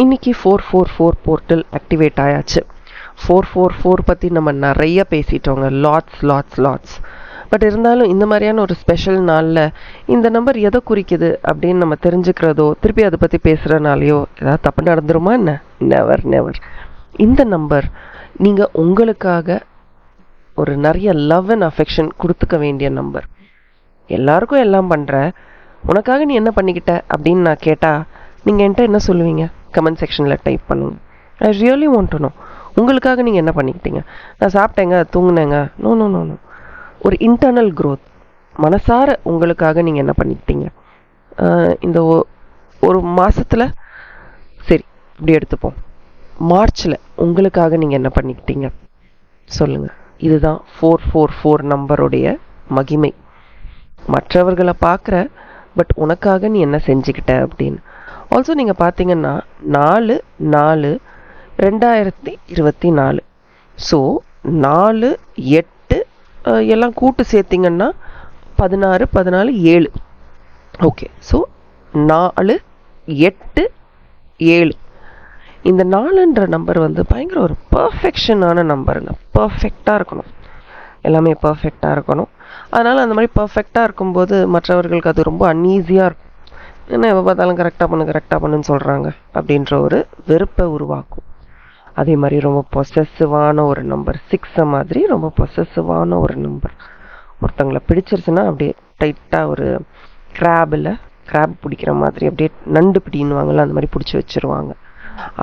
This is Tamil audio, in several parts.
இன்னைக்கு 444 போர்ட்டல் ஆக்டிவேட் ஆயாச்சு. 444 பற்றி நம்ம நிறைய பேசிட்டோங்க, லாட்ஸ். பட் இருந்தாலும் இந்த மாதிரியான ஒரு ஸ்பெஷல் நாளில் இந்த நம்பர் எதை குறிக்குது அப்படின்னு நம்ம தெரிஞ்சுக்கிறதோ திருப்பி அதை பற்றி பேசுகிறனாலையோ ஏதாவது தப்பு நடந்துருமா என்ன? நெவர். இந்த நம்பர் நீங்கள் உங்களுக்காக ஒரு நிறைய லவ் அண்ட் அஃபெக்ஷன் கொடுத்துக்க வேண்டிய நம்பர். எல்லாருக்கும் எல்லாம் பண்ணுற, உனக்காக நீ என்ன பண்ணிக்கிட்ட அப்படின்னு நான் கேட்டால் நீங்கள் என்கிட்ட என்ன சொல்லுவீங்க? கமெண்ட் செக்ஷனில் டைப் பண்ணுங்க. I really want to know, உங்களுக்காக நீங்கள் என்ன பண்ணிக்கிட்டீங்க? நான் சாப்பிட்டேங்க, தூங்குனேங்க. நோ. ஒரு இன்டர்னல் க்ரோத், மனசார உங்களுக்காக நீங்கள் என்ன பண்ணிக்கிட்டீங்க? இந்த ஒரு மாதத்தில், சரி இப்படி எடுத்துப்போம், மார்ச்சில் உங்களுக்காக நீங்கள் என்ன பண்ணிக்கிட்டீங்க சொல்லுங்கள். இதுதான் 444 நம்பருடைய மகிமை. மற்றவர்களை பார்க்குற, பட் உனக்காக நீ என்ன செஞ்சுக்கிட்ட அப்படின்னு. ஆல்சோ நீங்கள் பார்த்தீங்கன்னா 4/4/2024. ஸோ 4, 8 எல்லாம் கூட்டு சேர்த்திங்கன்னா 16, 14, 7. Okay, so 4, 8, 7. இந்த 4ன்ற நம்பர் வந்து பயங்கர ஒரு பர்ஃபெக்ஷனான நம்பருங்க. பர்ஃபெக்டாக இருக்கணும், எல்லாமே பர்ஃபெக்டாக இருக்கணும். அதனால் அந்த மாதிரி பர்ஃபெக்டாக இருக்கும்போது மற்றவர்களுக்கு அது ரொம்ப அன்ஈஸியாக இருக்கும். என்ன எப்போ பார்த்தாலும் கரெக்டாக பண்ணுன்னு சொல்கிறாங்க அப்படின்ற ஒரு வெறுப்பை உருவாக்கும். அதே மாதிரி ரொம்ப பொசசிவான ஒரு நம்பர் 6 மாதிரி, ரொம்ப பொசசிவான ஒரு நம்பர். ஒருத்தங்களை பிடிச்சிருச்சுன்னா அப்படியே டைட்டாக ஒரு கிராப் பிடிக்கிற மாதிரி அப்படியே நண்டு பிடின்னுவாங்கள்ல, அந்த மாதிரி பிடிச்சி வச்சுருவாங்க.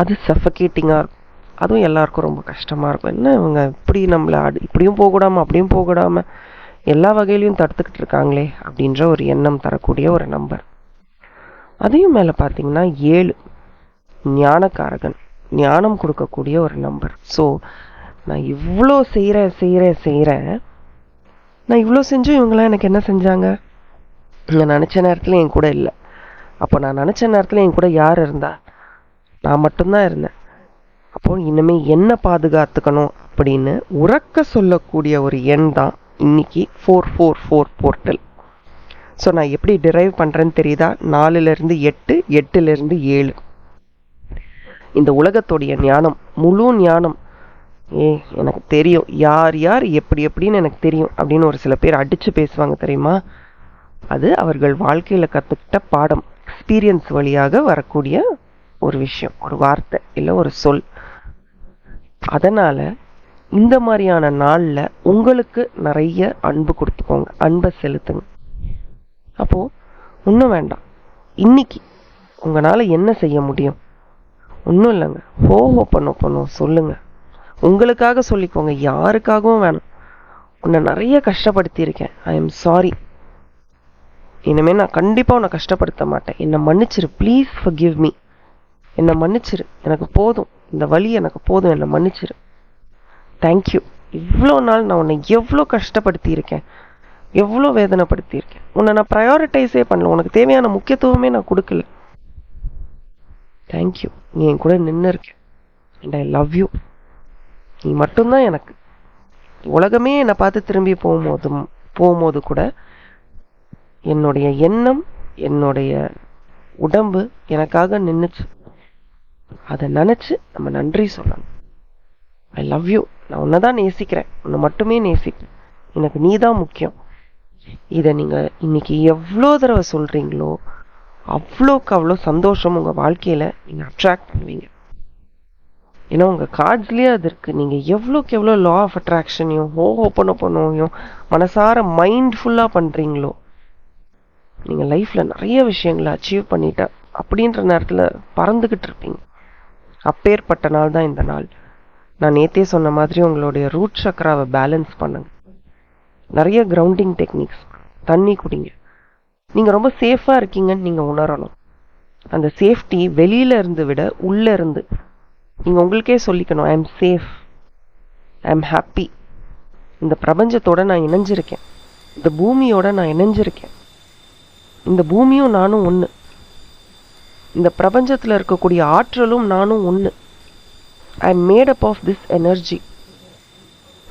அது சஃபகேட்டிங்காக இருக்கும். அதுவும் எல்லாருக்கும் ரொம்ப கஷ்டமாக இருக்கும். என்ன இவங்க இப்படி நம்மளை இப்படியும் போகக்கூடாமல் அப்படியும் போகக்கூடாமல் எல்லா வகையிலையும் தடுத்துக்கிட்டு இருக்காங்களே அப்படின்ற ஒரு எண்ணம் தரக்கூடிய ஒரு நம்பர். அதையும் மேலே பார்த்தீங்கன்னா 7, ஞானக்காரகன், ஞானம் கொடுக்கக்கூடிய ஒரு நம்பர். ஸோ நான் இவ்வளோ செய்கிறேன், நான் இவ்வளோ செஞ்சும் இவங்களாம் எனக்கு என்ன செஞ்சாங்க? நான் நினச்ச நேரத்தில் என் கூட இல்லை. அப்போ நான் நினச்ச நேரத்தில் என் கூட யார் இருந்தா? நான் மட்டும்தான் இருந்தேன். அப்போ இனிமேல் என்ன பாதுகாத்துக்கணும் அப்படின்னு உறக்க சொல்லக்கூடிய ஒரு எண் தான் இன்னைக்கு 444 போர்ட்டல். ஸோ நான் எப்படி டிரைவ் பண்ணுறேன்னு தெரியுதா? 4லேருந்து 8, 8லேருந்து 7. இந்த உலகத்துடைய ஞானம், முழு ஞானம். எனக்கு தெரியும், யார் எப்படின்னு எனக்கு தெரியும் அப்படின்னு ஒரு சில பேர் அடித்து பேசுவாங்க தெரியுமா? அது அவர்கள் வாழ்க்கையில் கற்றுக்கிட்ட பாடம், எக்ஸ்பீரியன்ஸ் வழியாக வரக்கூடிய ஒரு விஷயம், ஒரு வார்த்தை இல்லை ஒரு சொல். அதனால் இந்த மாதிரியான நாளில் உங்களுக்கு நிறைய அன்பு கொடுத்துக்கோங்க, அன்பை செலுத்துங்க. அப்போது ஒன்றும் வேண்டாம், இன்னைக்கு உங்களால் என்ன செய்ய முடியும்? ஒன்றும் இல்லைங்க, பண்ணும் சொல்லுங்கள். உங்களுக்காக சொல்லிக்கோங்க, யாருக்காகவும் வேணும். உன்னை நிறைய கஷ்டப்படுத்தியிருக்கேன், ஐ எம் சாரி. இனிமேல் நான் கண்டிப்பாக உன்னை கஷ்டப்படுத்த மாட்டேன், என்னை மன்னிச்சிரு, ப்ளீஸ் ஃபர்கிவ் மீ. என்னை மன்னிச்சிரு, எனக்கு போதும், இந்த வலி எனக்கு போதும், என்னை மன்னிச்சிரு. தேங்க்யூ. இவ்வளோ நாள் நான் உன்னை எவ்வளோ கஷ்டப்படுத்தியிருக்கேன், எவ்வளோ வேதனைப்படுத்தியிருக்கேன். உன்னை நான் ப்ரையாரிட்டைஸே பண்ணல, உனக்கு தேவையான முக்கியத்துவமே நான் கொடுக்கல. தேங்க்யூ, நீ என் கூட நின்று இருக்க, அண்ட் ஐ லவ் யூ. நீ மட்டும்தான் எனக்கு. உலகமே என்னை பார்த்து திரும்பி போகும்போது கூட என்னுடைய எண்ணம், என்னுடைய உடம்பு எனக்காக நின்றுச்சு. அதை நினச்சி நம்ம நன்றி சொல்லணும். ஐ லவ் யூ, நான் உன்னை தான் நேசிக்கிறேன், உன்னை மட்டுமே நேசிக்கிறேன், எனக்கு நீ தான் முக்கியம். இதை நீங்கள் இன்னைக்கு எவ்வளோ தடவை சொல்கிறீங்களோ அவ்வளோக்கு அவ்வளோ சந்தோஷம் உங்கள் வாழ்க்கையில் நீங்கள் அட்ராக்ட் பண்ணுவீங்க. ஏன்னா உங்கள் கார்ட்ஸ்லேயே அது இருக்குது. நீங்கள் எவ்வளோக்கு எவ்வளோ லா ஆஃப் அட்ராக்ஷனையும் பண்ணுவோம் மனசார மைண்ட்ஃபுல்லாக பண்ணுறீங்களோ, நீங்கள் லைஃப்பில் நிறைய விஷயங்களை அச்சீவ் பண்ணிட்ட அப்படின்ற நேரத்தில் பறந்துக்கிட்டு இருப்பீங்க. அப்பேற்பட்ட நாள் தான் இந்த நாள். நான் நேற்றே சொன்ன மாதிரி உங்களுடைய ரூட் சக்கராவை பேலன்ஸ் பண்ணுங்க. நிறைய கிரவுண்டிங் டெக்னிக்ஸ், தண்ணி குடிங்க. நீங்கள் ரொம்ப சேஃபாக இருக்கீங்கன்னு நீங்கள் உணரணும். அந்த சேஃப்டி வெளியில இருந்து விட உள்ளே இருந்து நீங்கள் உங்களுக்கே சொல்லிக்கணும், I am safe, I am happy. இந்த பிரபஞ்சத்தோடு நான் இணைஞ்சிருக்கேன், இந்த பூமியோட நான் இணைஞ்சிருக்கேன், இந்த பூமியும் நானும் ஒன்று, இந்த பிரபஞ்சத்தில் இருக்கக்கூடிய ஆற்றலும் நானும் ஒன்று. I am made up of this energy.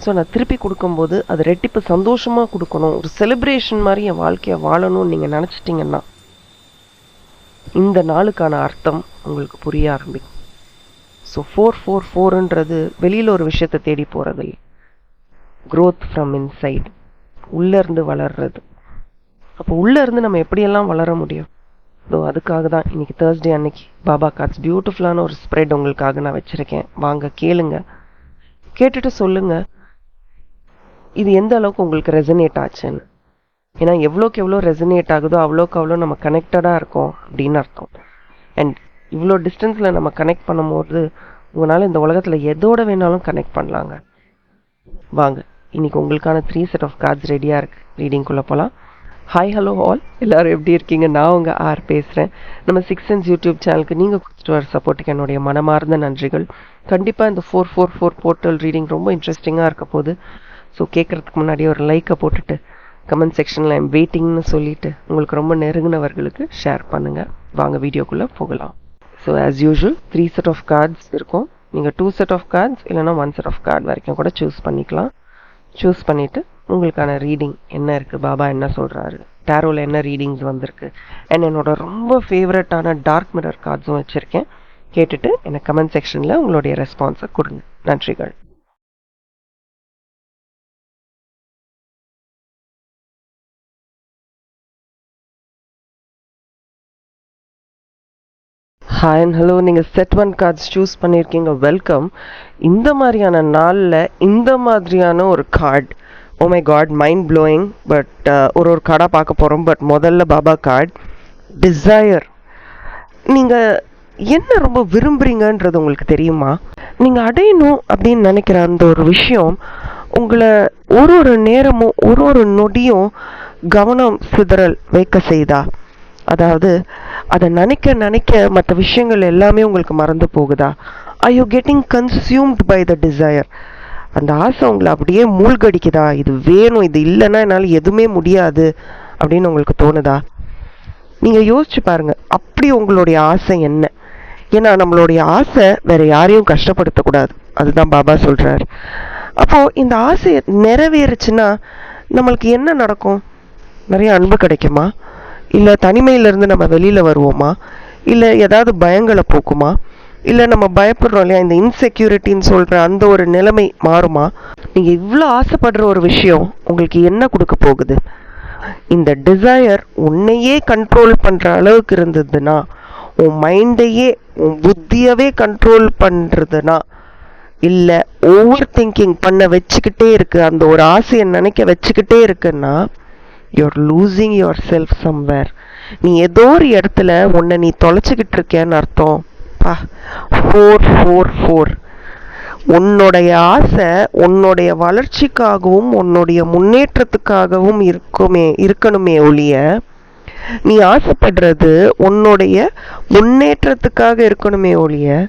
So நான் திருப்பி கொடுக்கும்போது அது ரெட்டிப்பு சந்தோஷமாக கொடுக்கணும், ஒரு செலிப்ரேஷன் மாதிரி என் வாழ்க்கையை வாழணும்னு நீங்கள் நினச்சிட்டிங்கன்னா இந்த நாளுக்கான அர்த்தம் உங்களுக்கு புரிய ஆரம்பிக்கும். ஸோ 444ன்றது வெளியில் ஒரு விஷயத்தை தேடி போகிறது, growth ஃப்ரம் இன்சைட், உள்ளேருந்து வளர்றது. அப்போ உள்ளேருந்து நம்ம எப்படியெல்லாம் வளர முடியும்? ஸோ அதுக்காக தான் இன்றைக்கி தேர்ஸ்டே அன்னைக்கு பாபா கார்ட்ஸ் பியூட்டிஃபுல்லான ஒரு ஸ்ப்ரெட் உங்களுக்காக நான் வச்சுருக்கேன். வாங்க கேளுங்க, கேட்டுட்டு சொல்லுங்கள் இது எந்த அளவுக்கு உங்களுக்கு ரெசனேட் ஆச்சுன்னு. ஏன்னா எவ்வளோக்கு எவ்வளோ ரெசனேட் ஆகுதோ அவ்வளோக்கு அவ்வளோ நம்ம கனெக்டடாக இருக்கோம் அப்படின்னு அர்த்தம். அண்ட் இவ்வளோ டிஸ்டன்ஸில் நம்ம கனெக்ட் பண்ணும்போது உங்களால் இந்த உலகத்தில் எதோட வேணாலும் கனெக்ட் பண்ணலாங்க. வாங்க இன்னைக்கு உங்களுக்கான 3 செட் ஆஃப் கார்ட்ஸ் ரெடியாக இருக்குது. ரீடிங்குள்ளே போகலாம். ஹாய் ஹலோ ஆல், எல்லோரும் எப்படி இருக்கீங்க? நான் உங்கள் ஆர் பேசுகிறேன். நம்ம 6 சென்ஸ் யூடியூப் சேனலுக்கு நீங்கள் கொடுத்துட்டு வர சப்போர்ட்டுக்கு என்னுடைய மனமார்ந்த நன்றிகள். கண்டிப்பாக இந்த 444 போர்ட்டல் ரீடிங் ரொம்ப இன்ட்ரெஸ்டிங்காக இருக்க போகுது. ஸோ கேட்குறதுக்கு முன்னாடி ஒரு லைக்கை போட்டுட்டு கமெண்ட் செக்ஷனில் ஐம் வெயிட்டிங்னு சொல்லிவிட்டு உங்களுக்கு ரொம்ப நெருங்கினவர்களுக்கு ஷேர் பண்ணுங்கள். வாங்க வீடியோக்குள்ளே போகலாம். So as usual 3 set of cards இருக்கும். நீங்கள் 2 செட் ஆஃப் கார்ட்ஸ் இல்லைனா 1 செட் ஆஃப் கார்டு வரைக்கும் கூட சூஸ் பண்ணிக்கலாம். சூஸ் பண்ணிவிட்டு உங்களுக்கான ரீடிங் என்ன இருக்குது, பாபா என்ன சொல்கிறாரு, டேரோவில் என்ன ரீடிங்ஸ் வந்திருக்கு, அண்ட் என்னோட ரொம்ப ஃபேவரட்டான டார்க் மிரர் கார்ட்ஸும் வச்சுருக்கேன். கேட்டுட்டு எனக்கு கமெண்ட் செக்ஷனில் உங்களுடைய ரெஸ்பான்ஸை கொடுங்க. நன்றிகள். ஹாய் அண்ட் ஹலோ, நீங்கள் செட் 1 கார்ட்ஸ் சூஸ் பண்ணியிருக்கீங்க, வெல்கம். இந்த மாதிரியான நாளில் இந்த மாதிரியான ஒரு card, oh my God, mind blowing. But ஒரு கார்டாக பார்க்க போகிறோம். பட் முதல்ல பாபா கார்டு டிசையர். நீங்கள் என்ன ரொம்ப விரும்புகிறீங்கன்றது உங்களுக்கு தெரியுமா? நீங்கள் அடையணும் அப்படின்னு நினைக்கிற அந்த ஒரு விஷயம் உங்களை ஒரு நேரமும் ஒரு நொடியும் கவனம் சிதறல் வைக்க செய்தா? அதாவது அதை நினைக்க மற்ற விஷயங்கள் எல்லாமே உங்களுக்கு மறந்து போகுதா? Are you getting consumed by the desire? அந்த ஆசை உங்களை அப்படியே மூழ்கடிக்குதா? இது வேணும், இது இல்லைன்னா என்னால் எதுவுமே முடியாது அப்படின்னு உங்களுக்கு தோணுதா? நீங்கள் யோசிச்சு பாருங்க, அப்படி உங்களுடைய ஆசை என்ன? ஏன்னா நம்மளுடைய ஆசை வேற யாரையும் கஷ்டப்படுத்தக்கூடாது, அதுதான் பாபா சொல்றாரு. அப்போ இந்த ஆசை நிறைவேறுச்சுன்னா நம்மளுக்கு என்ன நடக்கும்? நிறைய அன்பு கிடைக்குமா? இல்லை தனிமையிலேருந்து நம்ம வெளியில் வருவோமா? இல்லை ஏதாவது பயங்களை போக்குமா? இல்லை நம்ம பயப்படுறோம் இல்லையா, இந்த இன்செக்யூரிட்டின்னு சொல்கிற அந்த ஒரு நிலைமை மாறுமா? நீங்கள் இவ்வளோ ஆசைப்படுற ஒரு விஷயம் உங்களுக்கு என்ன கொடுக்க போகுது? இந்த டிசையர் உன்னையே கண்ட்ரோல் பண்ணுற அளவுக்கு இருந்ததுன்னா, உன் மைண்டையே உன் புத்தியவே கண்ட்ரோல் பண்ணுறதுனா, இல்லை ஓவர் திங்கிங் பண்ண வச்சுக்கிட்டே இருக்கு, அந்த ஒரு ஆசையை நினைக்க வச்சுக்கிட்டே இருக்குன்னா, you're losing yourself somewhere. நீ ஏதோ ஒரு இடத்துல உன்னை நீ தொலைச்சிக்கிட்டு இருக்கேன்னு அர்த்தம். 444 உன்னுடைய ஆசை உன்னுடைய வளர்ச்சிக்காகவும் உன்னுடைய முன்னேற்றத்துக்காகவும் இருக்கணுமே ஒழிய, நீ ஆசைப்படுறது உன்னுடைய முன்னேற்றத்துக்காக இருக்கணுமே ஒழிய,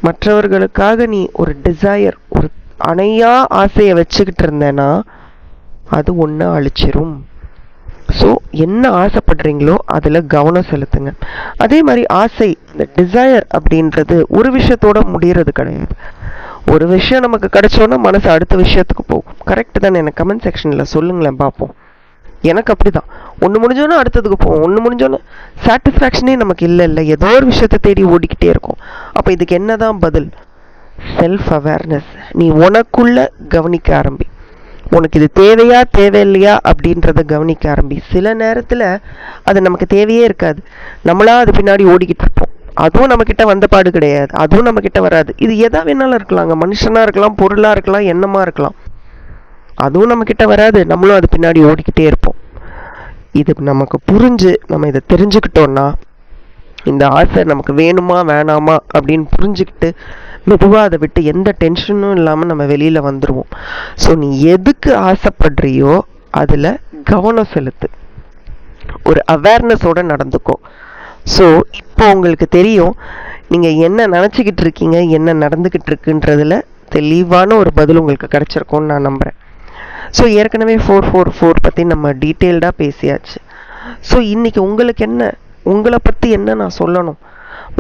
மற்றவர்களுக்காக நீ ஒரு டிசையர், ஒரு அணையா ஆசையை வச்சுக்கிட்டு இருந்தேன்னா அது ஒன்று அழிச்சிரும். ஸோ என்ன ஆசைப்படுறீங்களோ அதில் கவனம் செலுத்துங்க. அதே மாதிரி ஆசை, இந்த டிசையர் அப்படின்றது ஒரு விஷயத்தோட முடியறது கிடையாது. ஒரு விஷயம் நமக்கு கிடைச்சோன்னா மனசு அடுத்த விஷயத்துக்கு போகும். கரெக்டு தானே? எனக்கு கமெண்ட் செக்ஷனில் சொல்லுங்களேன் பார்ப்போம். எனக்கு அப்படி தான், ஒன்று முடிஞ்சோன்னா அடுத்ததுக்கு போவோம். ஒன்று முடிஞ்சோன்னா சாட்டிஸ்ஃபேக்ஷனே நமக்கு இல்லை, ஏதோ ஒரு விஷயத்தை தேடி ஓடிக்கிட்டே இருக்கும். அப்போ இதுக்கு என்ன தான் பதில்? Self awareness. நீ உனக்குள்ள கவனிக்க ஆரம்பி. உனக்கு இது தேவையா தேவையில்லையா அப்படின்றத கவனிக்க ஆரம்பி. சில நேரத்தில் அது நமக்கு தேவையே இருக்காது, நம்மளா அது பின்னாடி ஓடிக்கிட்டு இருப்போம். அதுவும் நம்மக்கிட்ட வந்த பாடு கிடையாது, அதுவும் நம்மக்கிட்ட வராது. இது எதா வேணாலும் இருக்கலாங்க, மனுஷனாக இருக்கலாம், பொருளாக இருக்கலாம், எண்ணமாக இருக்கலாம். அதுவும் நம்மக்கிட்ட வராது, நம்மளும் அது பின்னாடி ஓடிக்கிட்டே இருப்போம். இது நமக்கு புரிஞ்சு நம்ம இதை தெரிஞ்சுக்கிட்டோன்னா, இந்த ஆசை நமக்கு வேணுமா வேணாமா அப்படின்னு புரிஞ்சுக்கிட்டு மெதுவாக அதை விட்டு எந்த டென்ஷனும் இல்லாமல் நம்ம வெளியில் வந்துடுவோம். ஸோ நீ எதுக்கு ஆசைப்படுறியோ அதில் கவனம் செலுத்து, ஒரு அவேர்னஸோடு நடந்துக்கோ. ஸோ இப்போ உங்களுக்கு தெரியும் நீங்கள் என்ன நினச்சிக்கிட்டு இருக்கீங்க, என்ன நடந்துக்கிட்டு இருக்குன்றதுல தெளிவான ஒரு பதில் உங்களுக்கு கிடச்சிருக்கோன்னு நான் நம்புகிறேன். ஸோ ஏற்கனவே 444 பற்றி நம்ம டீட்டெயில்டாக பேசியாச்சு. ஸோ இன்றைக்கி உங்களுக்கு என்ன, உங்களை பற்றி என்ன நான் சொல்லணும்?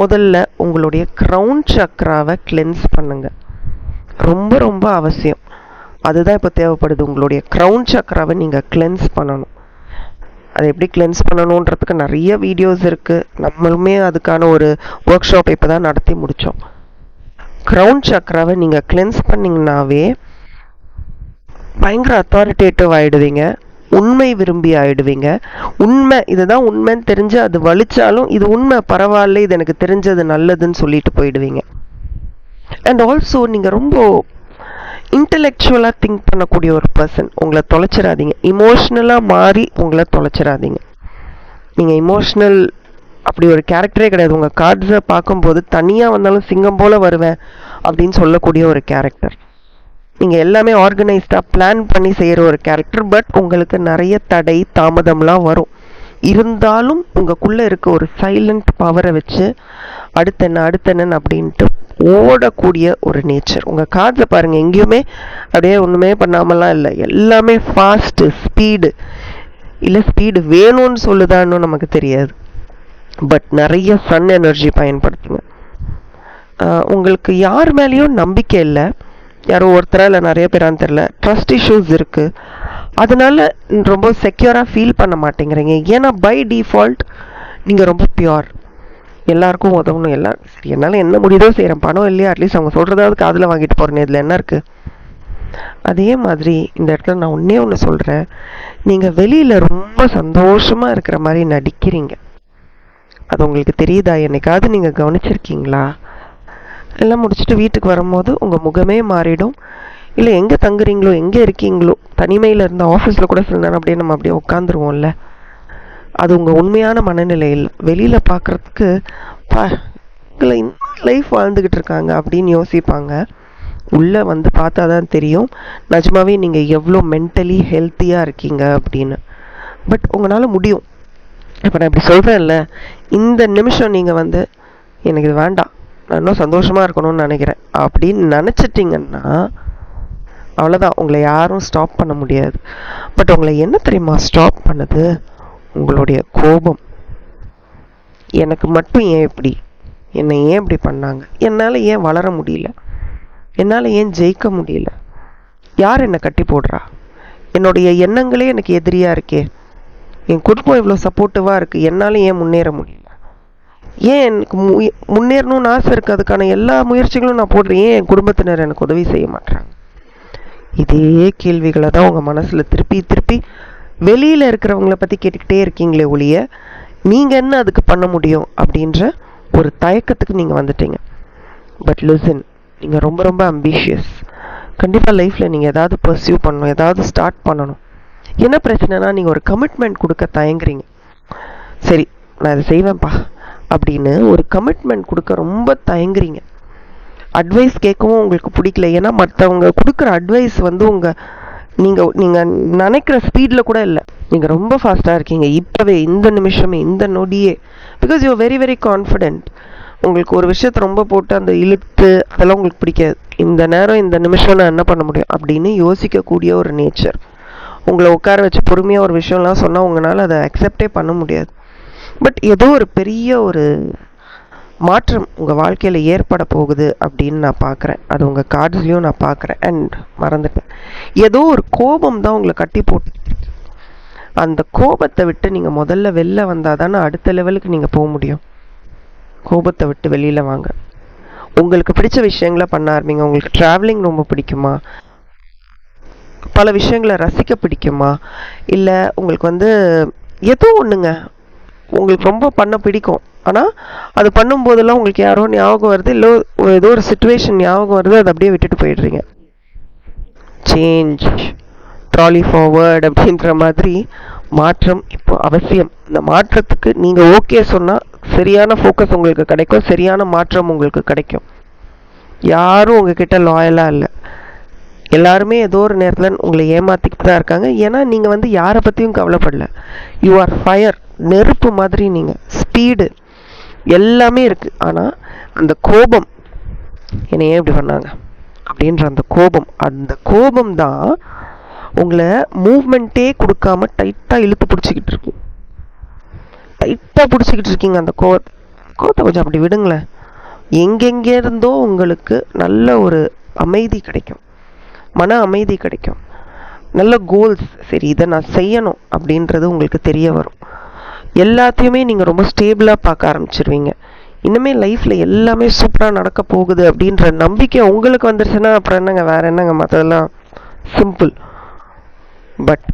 முதல்ல உங்களுடைய க்ரௌன் சக்ராவை கிளென்ஸ் பண்ணுங்க, ரொம்ப ரொம்ப அவசியம். அதுதான் இப்போ தேவைப்படுது. உங்களுடைய க்ரௌன் சக்ராவை நீங்கள் கிளென்ஸ் பண்ணணும். அதை எப்படி கிளென்ஸ் பண்ணணுன்றதுக்கு நிறைய வீடியோஸ் இருக்குது. நம்மளுமே அதுக்கான ஒரு ஒர்க் ஷாப் இப்போ தான் நடத்தி முடித்தோம். கிரவுன் சக்கராவை நீங்கள் கிளென்ஸ் பண்ணிங்கனாவே பயங்கர அத்தாரிட்டேட்டிவ் ஆகிடுவீங்க, உண்மை விரும்பி ஆயிடுவீங்க. உண்மை இதுதான் உண்மைன்னு தெரிஞ்சு அது வலிச்சாலும் இது உண்மை பரவாயில்ல, இது எனக்கு தெரிஞ்சது நல்லதுன்னு சொல்லிட்டு போயிடுவீங்க. அண்ட் ஆல்சோ நீங்கள் ரொம்ப இன்டலெக்சுவலாக திங்க் பண்ணக்கூடிய ஒரு பர்சன். உங்களை தொலைச்சிடாதீங்க, இமோஷ்னலாக மாறி உங்களை தொலைச்சிடாதீங்க. நீங்கள் இமோஷ்னல் அப்படி ஒரு கேரக்டரே கிடையாது. உங்கள் கார்ட்ஸை பார்க்கும்போது தனியாக வந்தாலும் சிங்கம் போல வருவேன் அப்படின்னு சொல்லக்கூடிய ஒரு கேரக்டர். நீங்கள் எல்லாமே ஆர்கனைஸ்டாக பிளான் பண்ணி செய்கிற ஒரு கேரக்டர். பட் உங்களுக்கு நிறைய தடை தாமதம்லாம் வரும். இருந்தாலும் உங்களுக்குள்ளே இருக்க ஒரு சைலண்ட் பவரை வச்சு அடுத்தென்னு அப்படின்ட்டு ஓடக்கூடிய ஒரு நேச்சர். உங்கள் காதில் பாருங்கள், எங்கேயுமே அப்படியே ஒன்றுமே பண்ணாமலாம் இல்லை, எல்லாமே ஃபாஸ்ட்டு ஸ்பீடு. இல்லை ஸ்பீடு வேணும்னு சொல்லுதான்னு நமக்கு தெரியாது. பட் நிறைய சன் எனர்ஜி பயன்படுத்துங்க. உங்களுக்கு யார் மேலேயும் நம்பிக்கை இல்லை, யாரோ ஒருத்தரா இல்லை நிறைய பேரான்னு தெரில, ட்ரஸ்ட் இஷ்யூஸ் இருக்குது. அதனால ரொம்ப செக்யூராக ஃபீல் பண்ண மாட்டேங்கிறீங்க. ஏன்னா பை டிஃபால்ட் நீங்கள் ரொம்ப பியூர், எல்லாருக்கும் உதவணும், எல்லாரும் சரி என்னால் என்ன முடியுதோ செய்கிறேன், பணம் இல்லையா அட்லீஸ்ட் அவங்க சொல்கிறதாவது காதில் வாங்கிட்டு போகிறேன், இதில் என்ன இருக்குது. அதே மாதிரி இந்த இடத்துல நான் ஒன்று சொல்கிறேன், நீங்கள் வெளியில் ரொம்ப சந்தோஷமாக இருக்கிற மாதிரி நடிக்கிறீங்க. அது உங்களுக்கு தெரியுதா? என்னைக்காவது நீங்கள் கவனிச்சிருக்கீங்களா? எல்லாம் முடிச்சுட்டு வீட்டுக்கு வரும்போது உங்கள் முகமே மாறிடும். இல்லை எங்கே தங்குறீங்களோ எங்கே இருக்கீங்களோ, தனிமையில் இருந்த ஆஃபீஸில் கூட சில நேரம் அப்படியே நம்ம அப்படியே உட்காந்துருவோம்ல, அது உங்கள் உண்மையான மனநிலையில். வெளியில் பார்க்குறதுக்கு லைஃப் வாழ்ந்துக்கிட்டு இருக்காங்க அப்படின்னு யோசிப்பாங்க. உள்ளே வந்து பார்த்தா தான் தெரியும் நிஜமாவே நீங்கள் எவ்வளோ மென்டலி ஹெல்த்தியாக இருக்கீங்க அப்படின்னு. பட் உங்களால் முடியும். இப்போ நான் இப்படி சொல்கிறேன்ல, இந்த நிமிஷம் நீங்கள் வந்து எனக்கு இது வேண்டாம், நான் இன்னும் சந்தோஷமாக இருக்கணும்னு நினைக்கிறேன் அப்படின்னு நினச்சிட்டிங்கன்னா அவ்வளோதான், உங்களை யாரும் ஸ்டாப் பண்ண முடியாது. பட் உங்களை என்ன தெரியுமா ஸ்டாப் பண்ணுது? உங்களுடைய கோபம். எனக்கு மட்டும் ஏன் இப்படி, என்னை ஏன் இப்படி பண்ணாங்க, என்னால் ஏன் வளர முடியல, என்னால் ஏன் ஜெயிக்க முடியல, யார் என்னை கட்டி போடுறா, என்னுடைய எண்ணங்களே எனக்கு எதிரியாக இருக்கே, என் குடும்பம் இவ்வளோ சப்போர்ட்டிவாக இருக்குது, என்னால் ஏன் முன்னேற முடியல, ஏன் எனக்கு முன்னேறணும்னு ஆசை இருக்குது, அதுக்கான எல்லா முயற்சிகளும் நான் போடுறேன், ஏன் என் குடும்பத்தினர் எனக்கு உதவி செய்ய மாட்டாங்க. இதே கேள்விகளை தான் உங்கள் மனசில் திருப்பி திருப்பி வெளியில் இருக்கிறவங்கள பற்றி கேட்டுக்கிட்டே இருக்கீங்களே ஒழிய நீங்கள் என்ன அதுக்கு பண்ண முடியும் அப்படின்ற ஒரு தயக்கத்துக்கு நீங்கள் வந்துட்டீங்க. பட் லிசன், நீங்கள் ரொம்ப ரொம்ப அம்பிஷியஸ். கண்டிப்பாக லைஃப்பில் நீங்கள் ஏதாவது பர்சியூ பண்ணணும், ஏதாவது ஸ்டார்ட் பண்ணணும். என்ன பிரச்சனைனா நீங்கள் ஒரு கமிட்மெண்ட் கொடுக்க தயங்குறீங்க. சரி நான் இதை செய்வேன்ப்பா அப்படின்னு ஒரு கமிட்மெண்ட் கொடுக்க ரொம்ப தயங்குறீங்க. அட்வைஸ் கேட்கவும் உங்களுக்கு பிடிக்கல. ஏன்னா மற்றவங்க கொடுக்குற அட்வைஸ் வந்து நீங்கள் நினைக்கிற ஸ்பீடில் கூட இல்லை. நீங்கள் ரொம்ப ஃபாஸ்ட்டாக இருக்கீங்க இப்போவே, இந்த நிமிஷமே, இந்த நொடியே. Because you very very confident. உங்களுக்கு ஒரு விஷயத்தை ரொம்ப போட்டு அந்த இழுத்து அதெல்லாம் உங்களுக்கு பிடிக்காது. இந்த நேரம் இந்த நிமிஷம் நான் என்ன பண்ண முடியும் அப்படின்னு யோசிக்கக்கூடிய ஒரு நேச்சர். உங்களை உட்கார வச்சு பொறுமையாக ஒரு விஷயம்லாம் சொன்னால் உங்களால் அதை அக்செப்டே பண்ண முடியாது. பட் ஏதோ ஒரு பெரிய ஒரு மாற்றம் உங்கள் வாழ்க்கையில் ஏற்பட போகுது அப்படின்னு நான் பார்க்குறேன். அது உங்கள் கார்ட்ஸ்லையும் நான் பார்க்குறேன். அண்ட் மறந்துட்டேன், ஏதோ ஒரு கோபம் தான் உங்களை கட்டி போட்டு. அந்த கோபத்தை விட்டு நீங்கள் முதல்ல வெளில வந்தால் தானே அடுத்த லெவலுக்கு நீங்கள் போக முடியும். கோபத்தை விட்டு வெளியில் வாங்க. உங்களுக்கு பிடிச்ச விஷயங்களை பண்ண ஆரம்பிங்க. உங்களுக்கு ட்ராவலிங் ரொம்ப பிடிக்குமா, பல விஷயங்களை ரசிக்க பிடிக்குமா, இல்லை உங்களுக்கு வந்து ஏதோ ஒன்றுங்க உங்களுக்கு ரொம்ப பண்ண பிடிக்கும், ஆனால் அது பண்ணும்போதெல்லாம் உங்களுக்கு யாரோ ஞாபகம் வருது, இல்லை ஏதோ ஒரு சுச்சுவேஷன் ஞாபகம் வருது, அதை அப்படியே விட்டுட்டு போயிடுறீங்க. சேஞ்ச், ட்ராலி ஃபார்வர்ட் அப்படின்ற மாதிரி மாற்றம் இப்போ அவசியம். இந்த மாற்றத்துக்கு நீங்கள் ஓகே சொன்னால் சரியான ஃபோக்கஸ் உங்களுக்கு கிடைக்கும், சரியான மாற்றம் உங்களுக்கு கிடைக்கும். யாரும் உங்ககிட்ட லாயலாக இல்லை, எல்லாருமே ஏதோ ஒரு நேரத்தில் உங்களை ஏமாற்றிக்கிட்டு தான் இருக்காங்க. ஏன்னா நீங்கள் வந்து யாரை பற்றியும் கவலைப்படல. யூ ஆர் ஃபயர், நெருப்பு மாதிரி. நீங்கள் ஸ்பீடு எல்லாமே இருக்குது. ஆனால் அந்த கோபம், என்னை ஏன் இப்படி பண்ணாங்க அப்படின்ற அந்த கோபம் தான் உங்களை மூவ்மெண்ட்டே கொடுக்காம டைட்டாக இழுத்து பிடிச்சிக்கிட்டு இருக்கு. டைட்டாக பிடிச்சிக்கிட்டு இருக்கீங்க. அந்த கோபத்தை கொஞ்சம் அப்படி விடுங்களேன். எங்கெங்கே இருந்தோ உங்களுக்கு நல்ல ஒரு அமைதி கிடைக்கும், மன அமைதி கிடைக்கும், நல்ல கோல்ஸ். சரி இதை நான் செய்யணும் அப்படின்றது உங்களுக்கு தெரிய வரும். எல்லாத்தையுமே நீங்கள் ரொம்ப ஸ்டேபிளாக பார்க்க ஆரம்பிச்சிருவீங்க. இன்னுமே லைஃப்பில் எல்லாமே சூப்பராக நடக்க போகுது அப்படின்ற நம்பிக்கை உங்களுக்கு வந்துருச்சுன்னா அப்புறம் என்னங்க, வேறு என்னங்க, மற்றதெல்லாம் சிம்பிள். பட்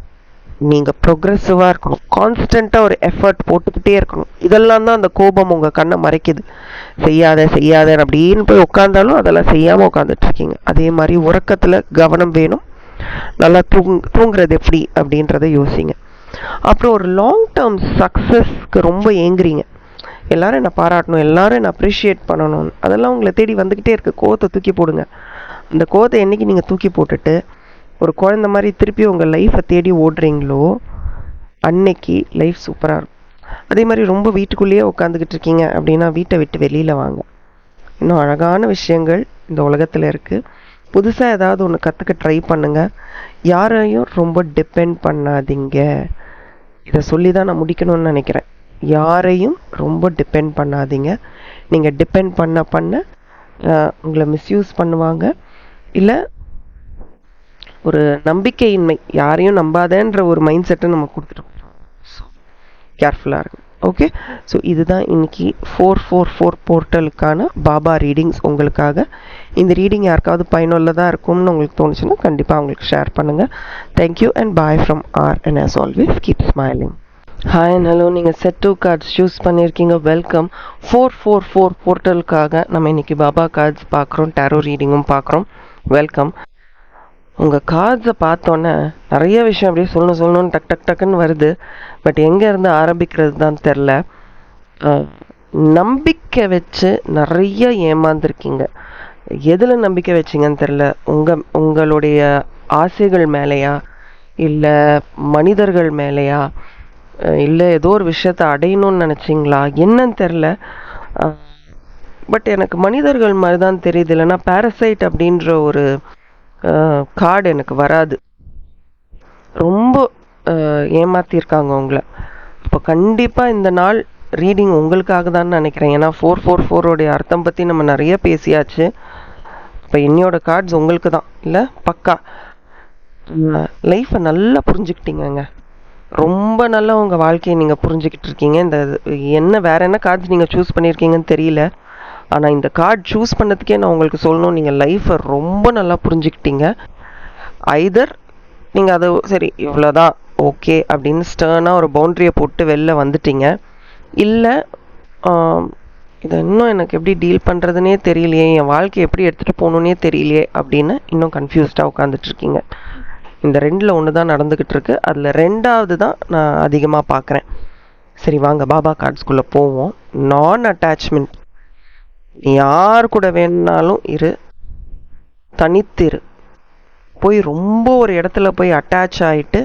நீங்கள் ப்ரொக்ரெசிவாக இருக்கணும், கான்ஸ்டண்ட்டாக ஒரு எஃபர்ட் போட்டுக்கிட்டே இருக்கணும். இதெல்லாம் தான் அந்த கோபம் உங்கள் கண்ணை மறைக்குது. செய்யாத அப்படின்னு போய் உட்காந்தாலும் அதெல்லாம் செய்யாமல் உட்காந்துட்ருக்கீங்க. அதே மாதிரி உறக்கத்தில் கவனம் வேணும். நல்லா தூங்குறது எப்படி அப்படின்றத யோசிங்க. அப்புறம் ஒரு லாங் டேர்ம் சக்ஸஸ்க்கு ரொம்ப ஏங்குறீங்க. எல்லாரும் என்னை பாராட்டணும், எல்லாரும் என்னை அப்ரிஷியேட் பண்ணணும்னு. அதெல்லாம் உங்களை தேடி வந்துக்கிட்டே இருக்கு. கோவத்தை தூக்கி போடுங்க. அந்த கோவத்தை என்னைக்கு நீங்கள் தூக்கி போட்டுட்டு ஒரு குழந்த மாதிரி திருப்பி உங்கள் லைஃப்பை தேடி ஓடுறீங்களோ அன்னைக்கு லைஃப் சூப்பராக இருக்கும். அதே மாதிரி ரொம்ப வீட்டுக்குள்ளேயே உட்காந்துக்கிட்டு இருக்கீங்க அப்படின்னா வீட்டை விட்டு வெளியில் வாங்க. இன்னும் அழகான விஷயங்கள் இந்த உலகத்தில் இருக்குது. புதுசாக ஏதாவது ஒன்று கற்றுக்க ட்ரை பண்ணுங்கள். யாரையும் ரொம்ப டிபெண்ட் பண்ணாதீங்க. இதை சொல்லி தான் நான் முடிக்கணும்னு நினைக்கிறேன். யாரையும் ரொம்ப டிபெண்ட் பண்ணாதீங்க. நீங்கள் டிபெண்ட் பண்ண உங்களை மிஸ்யூஸ் பண்ணுவாங்க. இல்லை ஒரு நம்பிக்கையின்மை, யாரையும் நம்பாதன்ற ஒரு மைண்ட் செட்டை நம்ம கொடுத்துட்டோம். ஸோ கேர்ஃபுல்லாக இருக்கும். ஓகே, ஸோ இதுதான் இன்னைக்கு 444 போர்ட்டலுக்கான பாபா ரீடிங்ஸ் உங்களுக்காக. இந்த ரீடிங் யாருக்காவது பயனுள்ளதாக இருக்கும்னு உங்களுக்கு தோணுச்சுன்னா கண்டிப்பாக அவங்களுக்கு ஷேர் பண்ணுங்கள். Thank you and bye from R and as always keep smiling. Hi and hello, நீங்கள் செட் 2 கார்ட்ஸ் சூஸ் பண்ணியிருக்கீங்க. வெல்கம். 444 போர்ட்டலுக்காக நம்ம இன்னைக்கு பாபா கார்ட்ஸ் பார்க்குறோம், டேரோ ரீடிங்கும் பார்க்குறோம். வெல்கம். உங்கள் கார்ட்ஸை பார்த்தோன்னே நிறைய விஷயம் அப்படியே சொல்லணும்னு டக்குன்னு வருது. பட் எங்கேருந்து ஆரம்பிக்கிறது தான் தெரில. நம்பிக்கை வச்சு நிறைய ஏமாந்துருக்கீங்க. எதில் நம்பிக்கை வச்சிங்கன்னு தெரில. உங்களுடைய ஆசைகள் மேலேயா, இல்லை மனிதர்கள் மேலேயா, இல்லை ஏதோ ஒரு விஷயத்தை அடையணும்னு நினச்சிங்களா, என்னன்னு தெரில. பட் எனக்கு மனிதர்கள் மாதிரி தான் தெரியுது. இல்லைன்னா பேரசைட் அப்படின்ற ஒரு கார்டு எனக்கு வராது. ரொம்ப ஏமாத்திருக்காங்க உங்களை. இப்போ கண்டிப்பாக இந்த நாள் ரீடிங் உங்களுக்காக தான் நினைக்கிறேன். ஏன்னா 444 அர்த்தம் பற்றி நம்ம நிறைய பேசியாச்சு. இப்போ என்னோட கார்ட்ஸ் உங்களுக்கு தான் இல்லை, பக்கா. லைஃப்பை நல்லா புரிஞ்சுக்கிட்டீங்க. ரொம்ப நல்லா உங்கள் வாழ்க்கையை நீங்கள் புரிஞ்சுக்கிட்டு இருக்கீங்க. இந்த வேற என்ன கார்ட்ஸ் நீங்கள் சூஸ் பண்ணியிருக்கீங்கன்னு தெரியல. ஆனால் இந்த கார்டு சூஸ் பண்ணதுக்கே நான் உங்களுக்கு சொல்லணும், நீங்கள் லைஃப்பை ரொம்ப நல்லா புரிஞ்சுக்கிட்டீங்க. ஐதர் நீங்கள் அதை சரி இவ்வளோதான் ஓகே அப்படின்னு ஸ்டர்னாக ஒரு பவுண்ட்ரியை போட்டு வெளில வந்துட்டீங்க. இல்லை இதை இன்னும் எனக்கு எப்படி டீல் பண்ணுறதுனே தெரியலையே, என் வாழ்க்கையை எப்படி எடுத்துகிட்டு போகணுன்னே தெரியலையே அப்படின்னு இன்னும் கன்ஃபியூஸ்டாக உட்காந்துட்ருக்கீங்க. இந்த ரெண்டில் ஒன்று தான் நடந்துக்கிட்டு இருக்கு. அதில் ரெண்டாவது தான் நான் அதிகமாக பார்க்குறேன். சரி வாங்க பாபா கார்ட்ஸ்குள்ளே போவோம். நான் அட்டாச்மெண்ட். யார் கூட வேணுனாலும் இரு, தனித்திரு. போய் ரொம்ப ஒரு இடத்துல போய் அட்டாச் ஆகிட்டு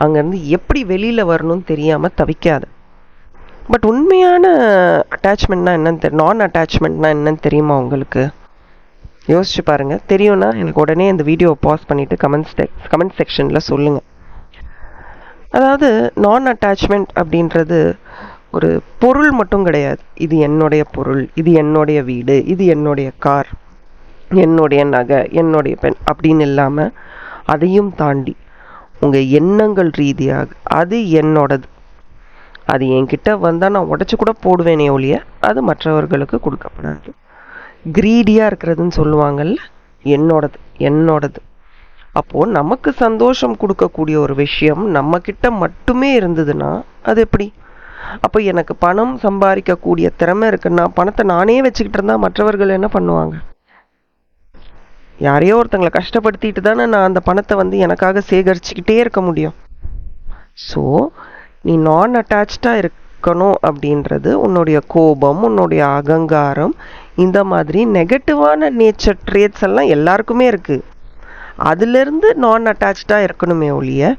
அங்கேருந்து எப்படி வெளியில் வரணும்னு தெரியாமல் தவிக்காது. பட் உண்மையான அட்டாச்மெண்ட்னா என்னன்னு நான் அட்டாச்மெண்ட்னா என்னன்னு தெரியுமா உங்களுக்கு? யோசிச்சு பாருங்கள். தெரியும்னா எனக்கு உடனே இந்த வீடியோவை பாஸ் பண்ணிவிட்டு கமெண்ட் செக்ஷனில் சொல்லுங்கள். அதாவது நான் அட்டாச்மெண்ட் அப்படின்றது ஒரு பொருள் மட்டும் கிடையாது. இது என்னுடைய பொருள், இது என்னுடைய வீடு, இது என்னுடைய கார், என்னுடைய நகை, என்னுடைய பெண் அப்படின்னு இல்லாமல் அதையும் தாண்டி உங்கள் எண்ணங்கள் ரீதியாக அது என்னோடது. அது என்கிட்ட வந்தால் நான் உடச்சி கூட போடுவேனே ஒழிய அது மற்றவர்களுக்கு கொடுக்கப்படாது. கிரீடியாக இருக்கிறதுன்னு சொல்லுவாங்கள்ல, என்னோடது. அப்போது நமக்கு சந்தோஷம் கொடுக்கக்கூடிய ஒரு விஷயம் நம்மக்கிட்ட மட்டுமே இருந்ததுன்னா அது எப்படி? அப்போ எனக்கு பணம் சம்பாதிக்கக்கூடிய திறமை இருக்குன்னா பணத்தை நானே வச்சுக்கிட்டு இருந்தால் மற்றவர்கள் என்ன பண்ணுவாங்க? யாரையோ ஒருத்தங்களை கஷ்டப்படுத்திட்டு தானே நான் அந்த பணத்தை எனக்காக சேகரிச்சுக்கிட்டே இருக்க முடியும். ஸோ நீ நான் அட்டாச்சாக இருக்கணும் அப்படின்றது உன்னுடைய கோபம், உன்னுடைய அகங்காரம், இந்த மாதிரி நெகட்டிவான நேச்சர் ட்ரேட்ஸ் எல்லாம் எல்லாருக்குமே இருக்குது. அதுலேருந்து நான் அட்டாச்சாக இருக்கணுமே ஒழிய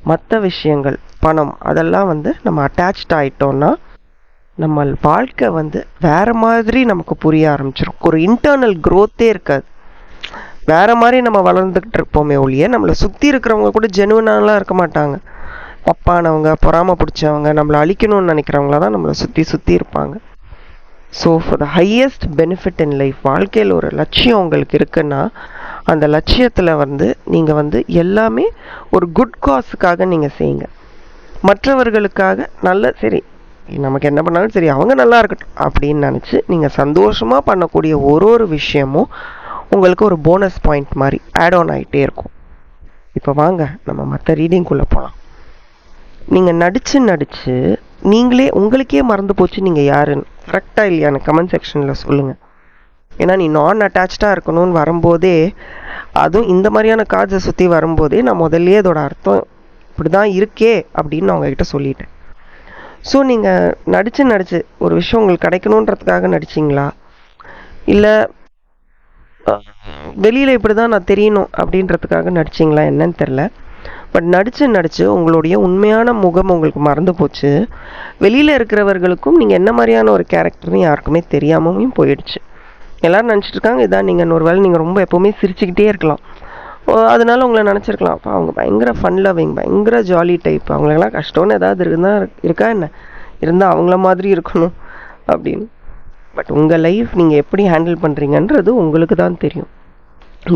மற்ற விஷயங்கள், பணம், அதெல்லாம் நம்ம அட்டாச்ட் ஆகிட்டோன்னா நம்ம வாழ்க்கை வேறு மாதிரி நமக்கு புரிய ஆரம்பிச்சிடும். ஒரு இன்டர்னல் க்ரோத்தே இருக்காது. வேறு மாதிரி நம்ம வளர்ந்துக்கிட்டு இருப்போமே ஒழிய நம்மளை சுற்றி இருக்கிறவங்க கூட ஜெனுவனாலாம் இருக்க மாட்டாங்க. தப்பானவங்க, பொறாமை பிடிச்சவங்க, நம்மளை அழிக்கணும்னு நினைக்கிறவங்கள தான் நம்மளை சுற்றி இருப்பாங்க. So for the highest benefit in life, வாழ்க்கையில் ஒரு லட்சியம் உங்களுக்கு இருக்குன்னா அந்த லட்சியத்தில் நீங்கள் எல்லாமே ஒரு குட் காஸுக்காக நீங்கள் செய்யுங்க. மற்றவர்களுக்காக சரி நமக்கு என்ன பண்ணாலும் சரி அவங்க நல்லா இருக்கட்டும் அப்படின்னு நினச்சி நீங்கள் சந்தோஷமாக பண்ணக்கூடிய ஒரு விஷயமும் உங்களுக்கு ஒரு போனஸ் பாயிண்ட் மாதிரி ஆட் ஆன் ஆகிட்டே இருக்கும். இப்போ வாங்க நம்ம மற்ற ரீடிங்குள்ளே போகலாம். நீங்கள் நடித்து நீங்களே உங்களுக்கே மறந்து போச்சு நீங்கள் யாருன்னு. கரெக்டாக இல்லையான்னு கமெண்ட் செக்ஷனில் சொல்லுங்கள். ஏன்னா நீ நான் அட்டாச்சாக இருக்கணும்னு வரும்போதே, அதுவும் இந்த மாதிரியான கார்ட்ஸை சுற்றி வரும்போதே நான் முதல்ல அதோட அர்த்தம் இப்படி தான் இருக்கே அப்படின்னு நான் உங்ககிட்ட சொல்லிட்டேன். ஸோ நீங்கள் நடித்து ஒரு விஷயம் உங்களுக்கு கிடைக்கணுன்றதுக்காக நடிச்சிங்களா, இல்லை வெளியில் இப்படி தான் நான் தெரியணும் அப்படின்றதுக்காக நடிச்சிங்களா என்னன்னு தெரில. பட் நடித்து உங்களுடைய உண்மையான முகம் உங்களுக்கு மறந்து போச்சு. வெளியில் இருக்கிறவர்களுக்கும் நீங்கள் என்ன மாதிரியான ஒரு கேரக்டர்னு யாருக்குமே தெரியாமையும் போயிடுச்சு. எல்லோரும் நினச்சிட்டு இருக்காங்க இதான் நீங்கள் ஒரு வேளை நீங்கள் ரொம்ப எப்போவுமே சிரிச்சுக்கிட்டே இருக்கலாம், அதனால உங்களை நினச்சிருக்கலாம் அப்போ அவங்க பயங்கர ஃபன் லவ்விங், பயங்கர ஜாலி டைப், அவங்களுக்கெல்லாம் கஷ்டம்னு ஏதாவது இருக்கா என்ன, இருந்தால் அவங்கள மாதிரி இருக்கணும் அப்படின்னு. பட் உங்கள் லைஃப் நீங்கள் எப்படி ஹேண்டில் பண்ணுறீங்கன்றது உங்களுக்கு தான் தெரியும்.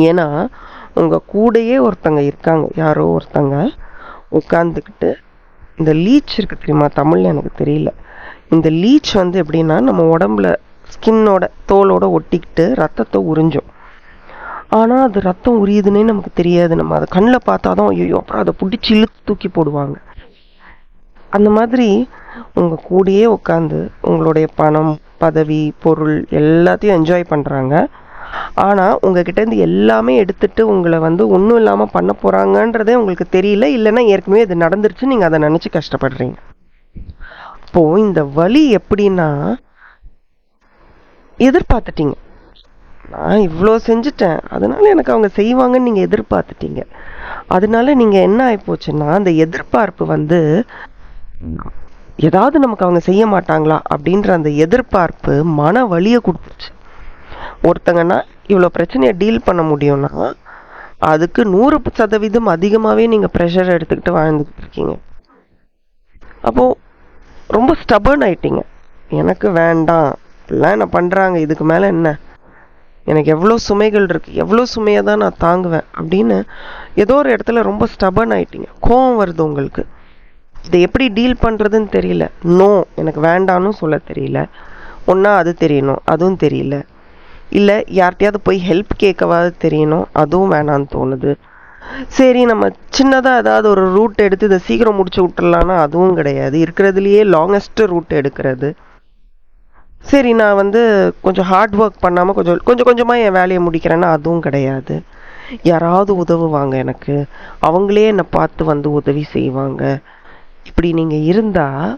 ஏன்னா உங்கள் கூடையே ஒருத்தங்க இருக்காங்க, யாரோ ஒருத்தங்க உட்காந்துக்கிட்டு, இந்த லீச் இருக்குது தெரியுமா, தமிழில் எனக்கு தெரியல. இந்த லீச் எப்படின்னா நம்ம உடம்புல ஸ்கின்னோட தோலோட ஒட்டிக்கிட்டு ரத்தத்தை உறிஞ்சோம். ஆனால் அது ரத்தம் உரியுதுன்னே நமக்கு தெரியாது. நம்ம அதை கண்ணில் பார்த்தா தான் ஐயோ, அப்புறம் அதை பிடிச்சி இழுத்து தூக்கி போடுவாங்க. அந்த மாதிரி உங்கள் கூடயே உட்காந்து உங்களுடைய பணம், பதவி, பொருள் எல்லாத்தையும் என்ஜாய் பண்ணுறாங்க. ஆனால் உங்ககிட்டேருந்து எல்லாமே எடுத்துட்டு உங்களை ஒன்றும் இல்லாமல் பண்ண போகிறாங்கன்றதே உங்களுக்கு தெரியல. இல்லைன்னா ஏற்கனவே இது நடந்துருச்சு, நீங்கள் அதை நினச்சி கஷ்டப்படுறீங்க. அப்போது இந்த வலி எப்படின்னா, எதிர்பார்த்துட்டீங்க, நான் இவ்வளோ செஞ்சுட்டேன் அதனால எனக்கு அவங்க செய்வாங்கன்னு நீங்கள் எதிர்பார்த்துட்டீங்க. அதனால நீங்கள் என்ன ஆகிப்போச்சுன்னா, அந்த எதிர்பார்ப்பு ஏதாவது நமக்கு அவங்க செய்ய மாட்டாங்களா அப்படின்ற அந்த எதிர்பார்ப்பு மன வலியை கொடுத்துருச்சு. ஒருத்தங்கன்னா இவ்வளோ பிரச்சனையை டீல் பண்ண முடியும்னா அதுக்கு 100% அதிகமாகவே நீங்கள் ப்ரெஷர் எடுத்துக்கிட்டு வாழ்ந்துக்கிட்டு இருக்கீங்க. அப்போது ரொம்ப ஸ்டபர்ன் ஆயிட்டீங்க. எனக்கு வேண்டாம், எல்லாம் என்ன பண்ணுறாங்க, இதுக்கு மேலே என்ன, எனக்கு எவ்வளோ சுமைகள் இருக்குது, எவ்வளோ சுமையை தான் நான் தாங்குவேன் அப்படின்னு ஏதோ ஒரு இடத்துல ரொம்ப ஸ்டபர்ன் ஆயிட்டீங்க. கோவம் வருது உங்களுக்கு, இதை எப்படி டீல் பண்ணுறதுன்னு தெரியல. நோ, எனக்கு வேண்டான்னு சொல்ல தெரியல. ஒன்றா அது தெரியணும், அதுவும் தெரியல. இல்லை யார்கிட்டையாவது போய் ஹெல்ப் கேட்கவாது தெரியணும், அதுவும் வேணான்னு தோணுது. சரி நம்ம சின்னதாக ஏதாவது ஒரு ரூட் எடுத்து இதை சீக்கிரம் முடிச்சு விட்டுறலான்னா அதுவும் கிடையாது. இருக்கிறதுலையே லாங்கஸ்ட் ரூட் எடுக்கிறது. சரி நான் கொஞ்சம் ஹார்ட் ஒர்க் பண்ணாமல் கொஞ்சமாக என் வேலையை முடிக்கிறேன்னா அதுவும் கிடையாது. யாராவது உதவுவாங்க எனக்கு, அவங்களே என்னை பார்த்து உதவி செய்வாங்க. இப்படி நீங்கள் இருந்தால்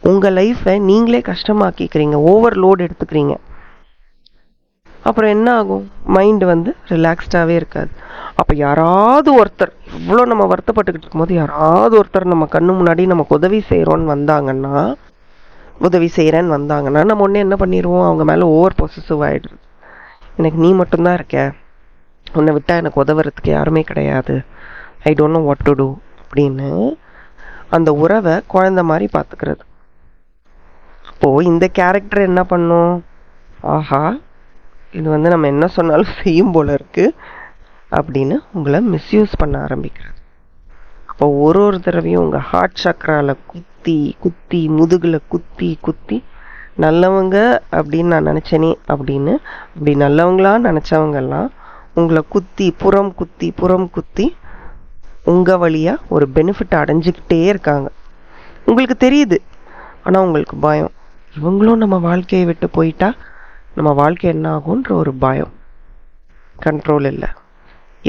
உங்கள் லைஃப்பை நீங்களே கஷ்டமாக்கிக்கிறீங்க, ஓவர்லோட் எடுத்துக்கிறீங்க. அப்புறம் என்ன ஆகும், மைண்டு ரிலாக்ஸ்டாகவே இருக்காது. அப்போ யாராவது ஒருத்தர், இவ்வளோ நம்ம வருத்தப்பட்டுக்கிட்டு இருக்கும்போது யாராவது ஒருத்தர் நம்ம கண்ணு முன்னாடி நமக்கு உதவி செய்கிறேன்னு வந்தாங்கன்னா நம்ம ஒன்று என்ன பண்ணிடுவோம், அவங்க மேலே ஓவர் பொசசிவ் ஆகிடுது. எனக்கு நீ மட்டும்தான் இருக்க, உன்னை விட்டால் எனக்கு உதவுறதுக்கு யாருமே கிடையாது, I don't know what to do அப்படின்னு அந்த உறவை குழந்த மாதிரி பார்த்துக்கிறது. அப்போது இந்த கேரக்டர் என்ன பண்ணும், ஆஹா இது நம்ம என்ன சொன்னாலும் செய்யும் போல இருக்கு அப்படின்னு உங்களை மிஸ்யூஸ் பண்ண ஆரம்பிக்கிறது. அப்போ ஒரு தடவையும் உங்கள் ஹார்ட் சக்கரால குத்தி முதுகில் குத்தி நல்லவங்க அப்படின்னு நான் நினச்சேனே அப்படின்னு அப்படி நல்லவங்களா நினச்சவங்கெல்லாம் உங்களை புறம் குத்தி உங்கள் வழியாக ஒரு பெனிஃபிட் அடைஞ்சிக்கிட்டே இருக்காங்க. உங்களுக்கு தெரியுது, ஆனால் உங்களுக்கு பயம், இவங்களும் நம்ம வாழ்க்கையை விட்டு போயிட்டா நம்ம வாழ்க்கை என்ன ஆகுன்ற ஒரு பயம். கண்ட்ரோல் இல்லை,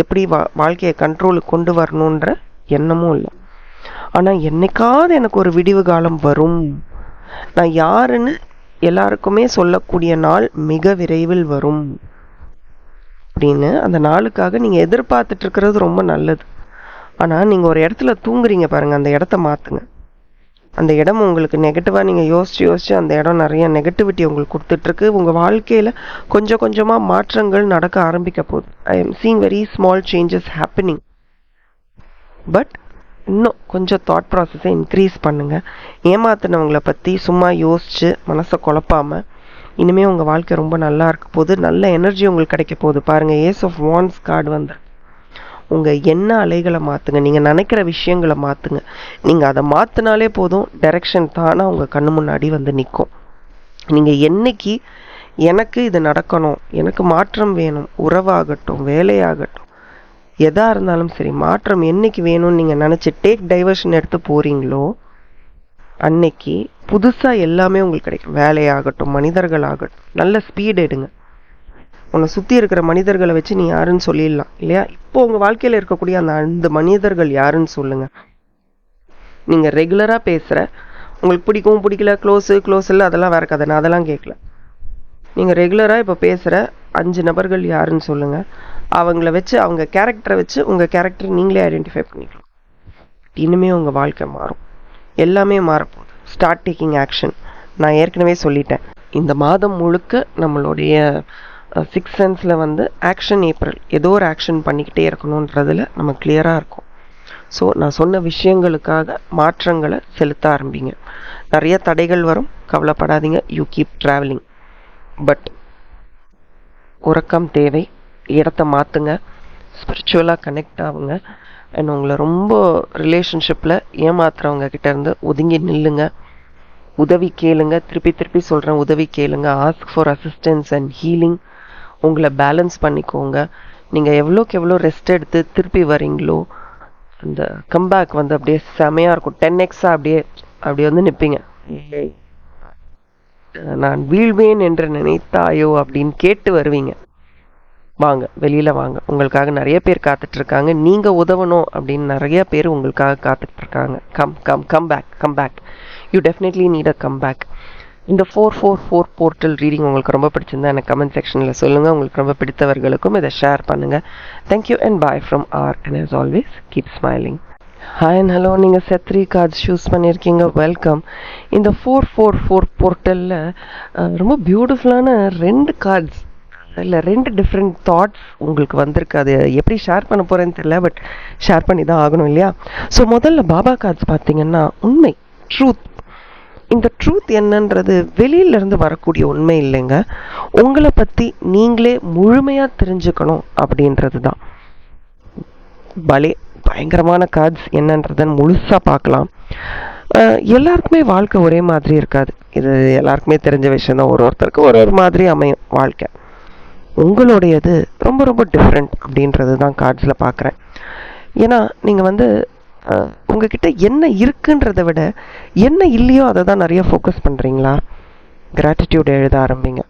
எப்படி வாழ்க்கையை கண்ட்ரோலுக்கு கொண்டு வரணுன்ற எண்ணமும் இல்லை. ஆனால் என்னைக்காவது எனக்கு ஒரு விடிவு காலம் வரும், நான் யாருன்னு எல்லாருக்குமே சொல்லக்கூடிய நாள் மிக விரைவில் வரும் அப்படின்னு அந்த நாளுக்காக நீங்கள் எதிர்பார்த்துட்டு இருக்கிறது ரொம்ப நல்லது. ஆனால் நீங்கள் ஒரு இடத்துல தூங்குறீங்க பாருங்கள், அந்த இடத்த மாற்றுங்க. அந்த இடம் உங்களுக்கு நெகட்டிவாக நீங்கள் யோசிச்சு அந்த இடம் நிறைய நெகட்டிவிட்டி உங்களுக்கு கொடுத்துட்ருக்கு. உங்கள் வாழ்க்கையில் கொஞ்சம் கொஞ்சமாக மாற்றங்கள் நடக்க ஆரம்பிக்க போகுது. I am seeing very small changes happening. But இன்னும் கொஞ்சம் தாட் ப்ராசஸை இன்க்ரீஸ் பண்ணுங்கள். ஏமாத்தினவங்களை பற்றி சும்மா யோசித்து மனசை குழப்பாமல் இனிமேல் உங்கள் வாழ்க்கை ரொம்ப நல்லா இருக்க போகுது. நல்ல எனர்ஜி உங்களுக்கு கிடைக்க போகுது. பாருங்கள், ஏஸ் ஆஃப் வாண்ட்ஸ் கார்டு உங்கள் எண்ண அலைகளை மாற்றுங்க. நீங்கள் நினைக்கிற விஷயங்களை மாற்றுங்க. நீங்கள் அதை மாற்றினாலே போதும், டைரெக்ஷன் தானாக உங்கள் கண்ணு முன்னாடி வந்து நிற்கும். நீங்கள் என்னைக்கு எனக்கு இது நடக்கணும், எனக்கு மாற்றம் வேணும், உறவாகட்டும் வேலையாகட்டும் எதாக இருந்தாலும் சரி, மாற்றம் என்னைக்கு வேணும்னு நீங்கள் நினச்சி டேக் டைவர்ஷன் எடுத்து போகிறீங்களோ அன்னைக்கு புதுசாக எல்லாமே உங்களுக்கு கிடைக்கும். வேலையாகட்டும் மனிதர்களாகட்டும். நல்ல ஸ்பீட் எடுங்க. உன்னை சுற்றி இருக்கிற மனிதர்களை வச்சு நீ யாருன்னு சொல்லிடலாம் இல்லையா? இப்போ உங்கள் வாழ்க்கையில் இருக்கக்கூடிய அந்த மனிதர்கள் யாருன்னு சொல்லுங்கள். நீங்கள் ரெகுலராக பேசுகிற, உங்களுக்கு பிடிக்கும் பிடிக்கல, க்ளோஸ் இல்லை, அதெல்லாம் வேற கதை. நான் அதெல்லாம் கேட்கல. நீங்கள் ரெகுலராக இப்போ பேசுகிற 5 நபர்கள் யாருன்னு சொல்லுங்கள். அவங்கள வச்சு, அவங்க கேரக்டரை வச்சு உங்கள் கேரக்டர் நீங்களே ஐடென்டிஃபை பண்ணிக்கலாம். இனிமே உங்கள் வாழ்க்கை மாறும். எல்லாமே மாறப்போகுது. Start taking action. நான் ஏற்கனவே சொல்லிட்டேன், இந்த மாதம் முழுக்க நம்மளுடைய 6 சென்ஸில் வந்து ஆக்ஷன் ஏப்ரல், ஏதோ ஒரு ஆக்ஷன் பண்ணிக்கிட்டே இருக்கணுன்றதில் நம்ம கிளியராக இருக்கும். ஸோ நான் சொன்ன விஷயங்களுக்காக மாற்றங்களை செலுத்த ஆரம்பிங்க. நிறைய தடைகள் வரும், கவலைப்படாதீங்க. You keep travelling. பட் உறக்கம் தேவை. இடத்த மாற்றுங்க. ஸ்பிரிச்சுவலாக கனெக்ட் ஆகுங்க. அண்ட் உங்களை ரொம்ப ரிலேஷன்ஷிப்பில் ஏமாத்துறவங்க கிட்டேருந்து ஒதுங்கி நில்லுங்க. உதவி கேளுங்க. திருப்பி சொல்கிறேன், உதவி கேளுங்க. Ask for assistance and healing. உங்களை பேலன்ஸ் பண்ணிக்கோங்க. நீங்கள் எவ்வளோக்கு எவ்வளோ ரெஸ்ட் எடுத்து திருப்பி வரீங்களோ அந்த கம்பேக் வந்து அப்படியே செமையாக இருக்கும். 10x அப்படியே வந்து நிற்பீங்க. நான் வீழ்வேன் என்று நினைத்தாயோ அப்படின்னு கேட்டு வருவீங்க. வாங்க, வெளியில் வாங்க. உங்களுக்காக நிறைய பேர் காத்துட்ருக்காங்க. நீங்கள் உதவணும் அப்படின்னு நிறைய பேர் உங்களுக்காக காத்துட்ருக்காங்க. Come back. You definitely need a come back. இந்த 444 போர்ட்டல் ரீடிங் உங்களுக்கு ரொம்ப பிடிச்சிருந்தா எனக்கு கமெண்ட் செக்ஷனில் சொல்லுங்கள். உங்களுக்கு ரொம்ப பிடித்தவர்களுக்கும் இதை ஷேர் பண்ணுங்கள். Thank you and bye from R. And as always keep smiling. Hi and hello. நீங்கள் செட் 3 கார்ட்ஸ் சூஸ் பண்ணியிருக்கீங்க. வெல்கம். இந்த 444 போர்ட்டலில் ரொம்ப பியூட்டிஃபுல்லான 2 கார்ட்ஸ் இல்லை 2 டிஃப்ரெண்ட் தாட்ஸ் உங்களுக்கு வந்திருக்கு. அது எப்படி ஷேர் பண்ண போகிறேன்னு தெரியல, பட் ஷேர் பண்ணி தான் ஆகணும் இல்லையா? ஸோ முதல்ல பாபா கார்ட்ஸ் பார்த்தீங்கன்னா உண்மை, ட்ரூத். இந்த ட்ரூத் என்னன்றது வெளியிலேருந்து வரக்கூடிய உண்மை இல்லைங்க. உங்களை பற்றி நீங்களே முழுமையாக தெரிஞ்சுக்கணும் அப்படின்றது தான். பலே பயங்கரமான கார்ட்ஸ் என்னன்றதை முழுசாக பார்க்கலாம். எல்லாருக்குமே வாழ்க்கை ஒரே மாதிரி இருக்காது. இது எல்லாருக்குமே தெரிஞ்ச விஷயம் தான். ஒருத்தருக்கு ஒரு மாதிரி அமையும் வாழ்க்கை. உங்களுடையது ரொம்ப ரொம்ப டிஃப்ரெண்ட் அப்படின்றது தான் கார்ட்ஸில் பார்க்குறேன். ஏன்னா நீங்கள் வந்து உங்ககிட்ட என்ன இருக்குன்றதை விட என்ன இல்லையோ அதை தான் நிறைய ஃபோக்கஸ் பண்ணுறீங்களா? கிராட்டிடியூட் எழுத ஆரம்பிங்க.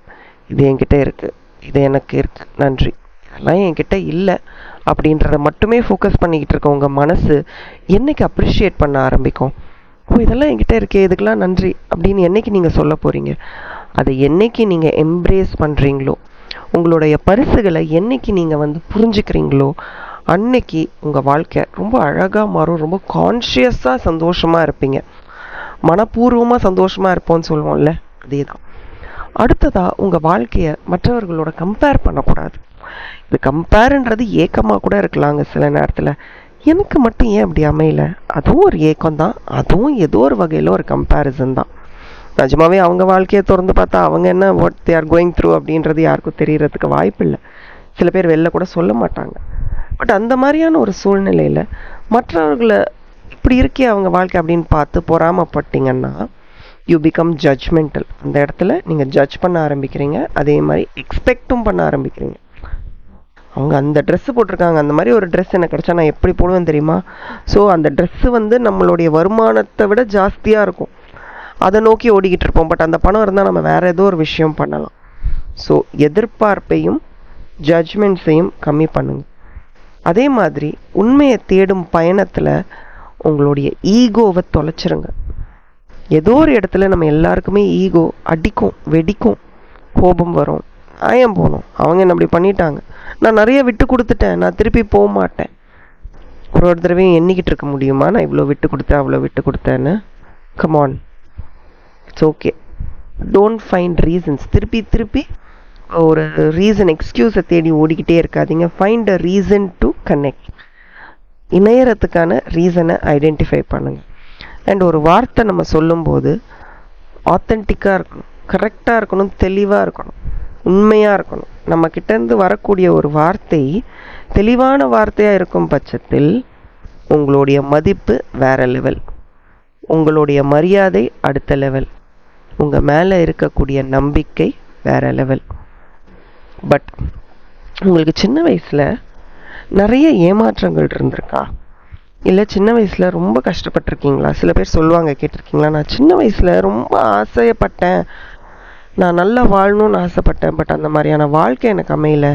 இது என்கிட்ட இருக்குது, இது எனக்கு இருக்குது, நன்றி. இதெல்லாம் என்கிட்ட இல்லை அப்படின்றத மட்டுமே ஃபோக்கஸ் பண்ணிக்கிட்டு இருக்க உங்கள் மனசு என்னைக்கு அப்ரிஷியேட் பண்ண ஆரம்பிக்கும்? ஓ, இதெல்லாம் என்கிட்ட இருக்கே, இதுக்கெல்லாம் நன்றி அப்படின்னு என்னைக்கு நீங்கள் சொல்ல போகிறீங்க? அதை என்னைக்கு நீங்கள் எம்ப்ரேஸ் பண்ணுறீங்களோ, உங்களுடைய பரிசுகளை என்னைக்கு நீங்கள் வந்து புரிஞ்சுக்கிறீங்களோ அன்னைக்கு உங்கள் வாழ்க்கை ரொம்ப அழகாக மாறும். ரொம்ப கான்ஷியஸாக சந்தோஷமாக இருப்பீங்க. மனப்பூர்வமாக சந்தோஷமாக இருப்போம்னு சொல்லுவோம்ல, அதே தான். அடுத்ததாக உங்கள் வாழ்க்கையை மற்றவர்களோட கம்பேர் பண்ணக்கூடாது. இது கம்பேர்ன்றது ஏக்கமாக கூட இருக்கலாங்க சில நேரத்தில். எனக்கு மட்டும் ஏன் அப்படி அமையல, அதுவும் ஒரு ஏக்கம் தான். அதுவும் ஏதோ ஒரு வகையில் ஒரு கம்பேரிசன் தான். நிஜமாவே அவங்க வாழ்க்கையை திறந்து பார்த்தா அவங்க என்ன what they are going through அப்படின்றது யாருக்கும் தெரியறதுக்கு வாய்ப்பு இல்லை. சில பேர் வெளில கூட சொல்ல மாட்டாங்க. பட் அந்த மாதிரியான ஒரு சூழ்நிலையில் மற்றவர்களை இப்படி இருக்கே அவங்க வாழ்க்கை அப்படின்னு பார்த்து பொறாமப்பட்டீங்கன்னா யூ பிகம் ஜட்ஜ்மெண்டல். அந்த இடத்துல நீங்கள் ஜட்ஜ் பண்ண ஆரம்பிக்கிறீங்க. அதே மாதிரி எக்ஸ்பெக்டும் பண்ண ஆரம்பிக்கிறீங்க. அவங்க அந்த ட்ரெஸ்ஸு போட்டிருக்காங்க, அந்த மாதிரி ஒரு ட்ரெஸ் எனக்கு கிடச்சா நான் எப்படி போடுவேன் தெரியுமா? ஸோ அந்த ட்ரெஸ்ஸு வந்து நம்மளுடைய வருமானத்தை விட ஜாஸ்தியாக இருக்கும். அதை நோக்கி ஓடிக்கிட்டு இருப்போம். பட் அந்த பணம் இருந்தால் நம்ம வேறு ஏதோ ஒரு விஷயம் பண்ணலாம். ஸோ எதிர்பார்ப்பையும் ஜட்ஜ்மெண்ட்ஸையும் கம்மி பண்ணுங்க. அதே மாதிரி உண்மையை தேடும் பயணத்தில் உங்களுடைய ஈகோவை தொலைச்சிருங்க. ஏதோ ஒரு இடத்துல நம்ம எல்லாருக்குமே ஈகோ அடிக்கும், வெடிக்கும், கோபம் வரும். ஆயம் போகணும், அவங்க என்ன அப்படி பண்ணிட்டாங்க, நான் நிறைய விட்டு கொடுத்துட்டேன், நான் திருப்பி போக மாட்டேன். ஒரு தடவையும் எண்ணிக்கிட்டு இருக்க முடியுமா நான் இவ்வளோ விட்டு கொடுத்தேன் அவ்வளோ விட்டு கொடுத்தேன்னு? Come on, it's okay. Don't find reasons. திருப்பி ஒரு ரீசன், எக்ஸ்கியூஸை தேடி ஓடிக்கிட்டே இருக்காதீங்க. Find a reason to connect. இணையறதுக்கான ரீசனை ஐடென்டிஃபை பண்ணுங்க. அண்ட் ஒரு வார்த்தை நம்ம சொல்லும்போது ஆத்தென்டிக்காக இருக்கணும், கரெக்டாக இருக்கணும், தெளிவாக இருக்கணும். உண்மையாக இருக்கணும். நம்ம கிட்டேருந்து வரக்கூடிய ஒரு வார்த்தை தெளிவான வார்த்தையாக இருக்கும் பட்சத்தில் உங்களுடைய மதிப்பு வேற லெவல், உங்களுடைய மரியாதை அடுத்த லெவல், உங்கள் மேலே இருக்கக்கூடிய நம்பிக்கை வேற லெவல். பட் உங்களுக்கு சின்ன வயசில் நிறைய ஏமாற்றங்கள் இருந்திருக்கா? இல்லை சின்ன வயசில் ரொம்ப கஷ்டப்பட்டிருக்கீங்களா? சில பேர் சொல்லுவாங்க, கேட்டிருக்கீங்களா, நான் சின்ன வயசில் ரொம்ப ஆசைப்பட்டேன், நான் நல்லா வாழணும்னு ஆசைப்பட்டேன், பட் அந்த மாதிரியான வாழ்க்கை எனக்கு அமையல.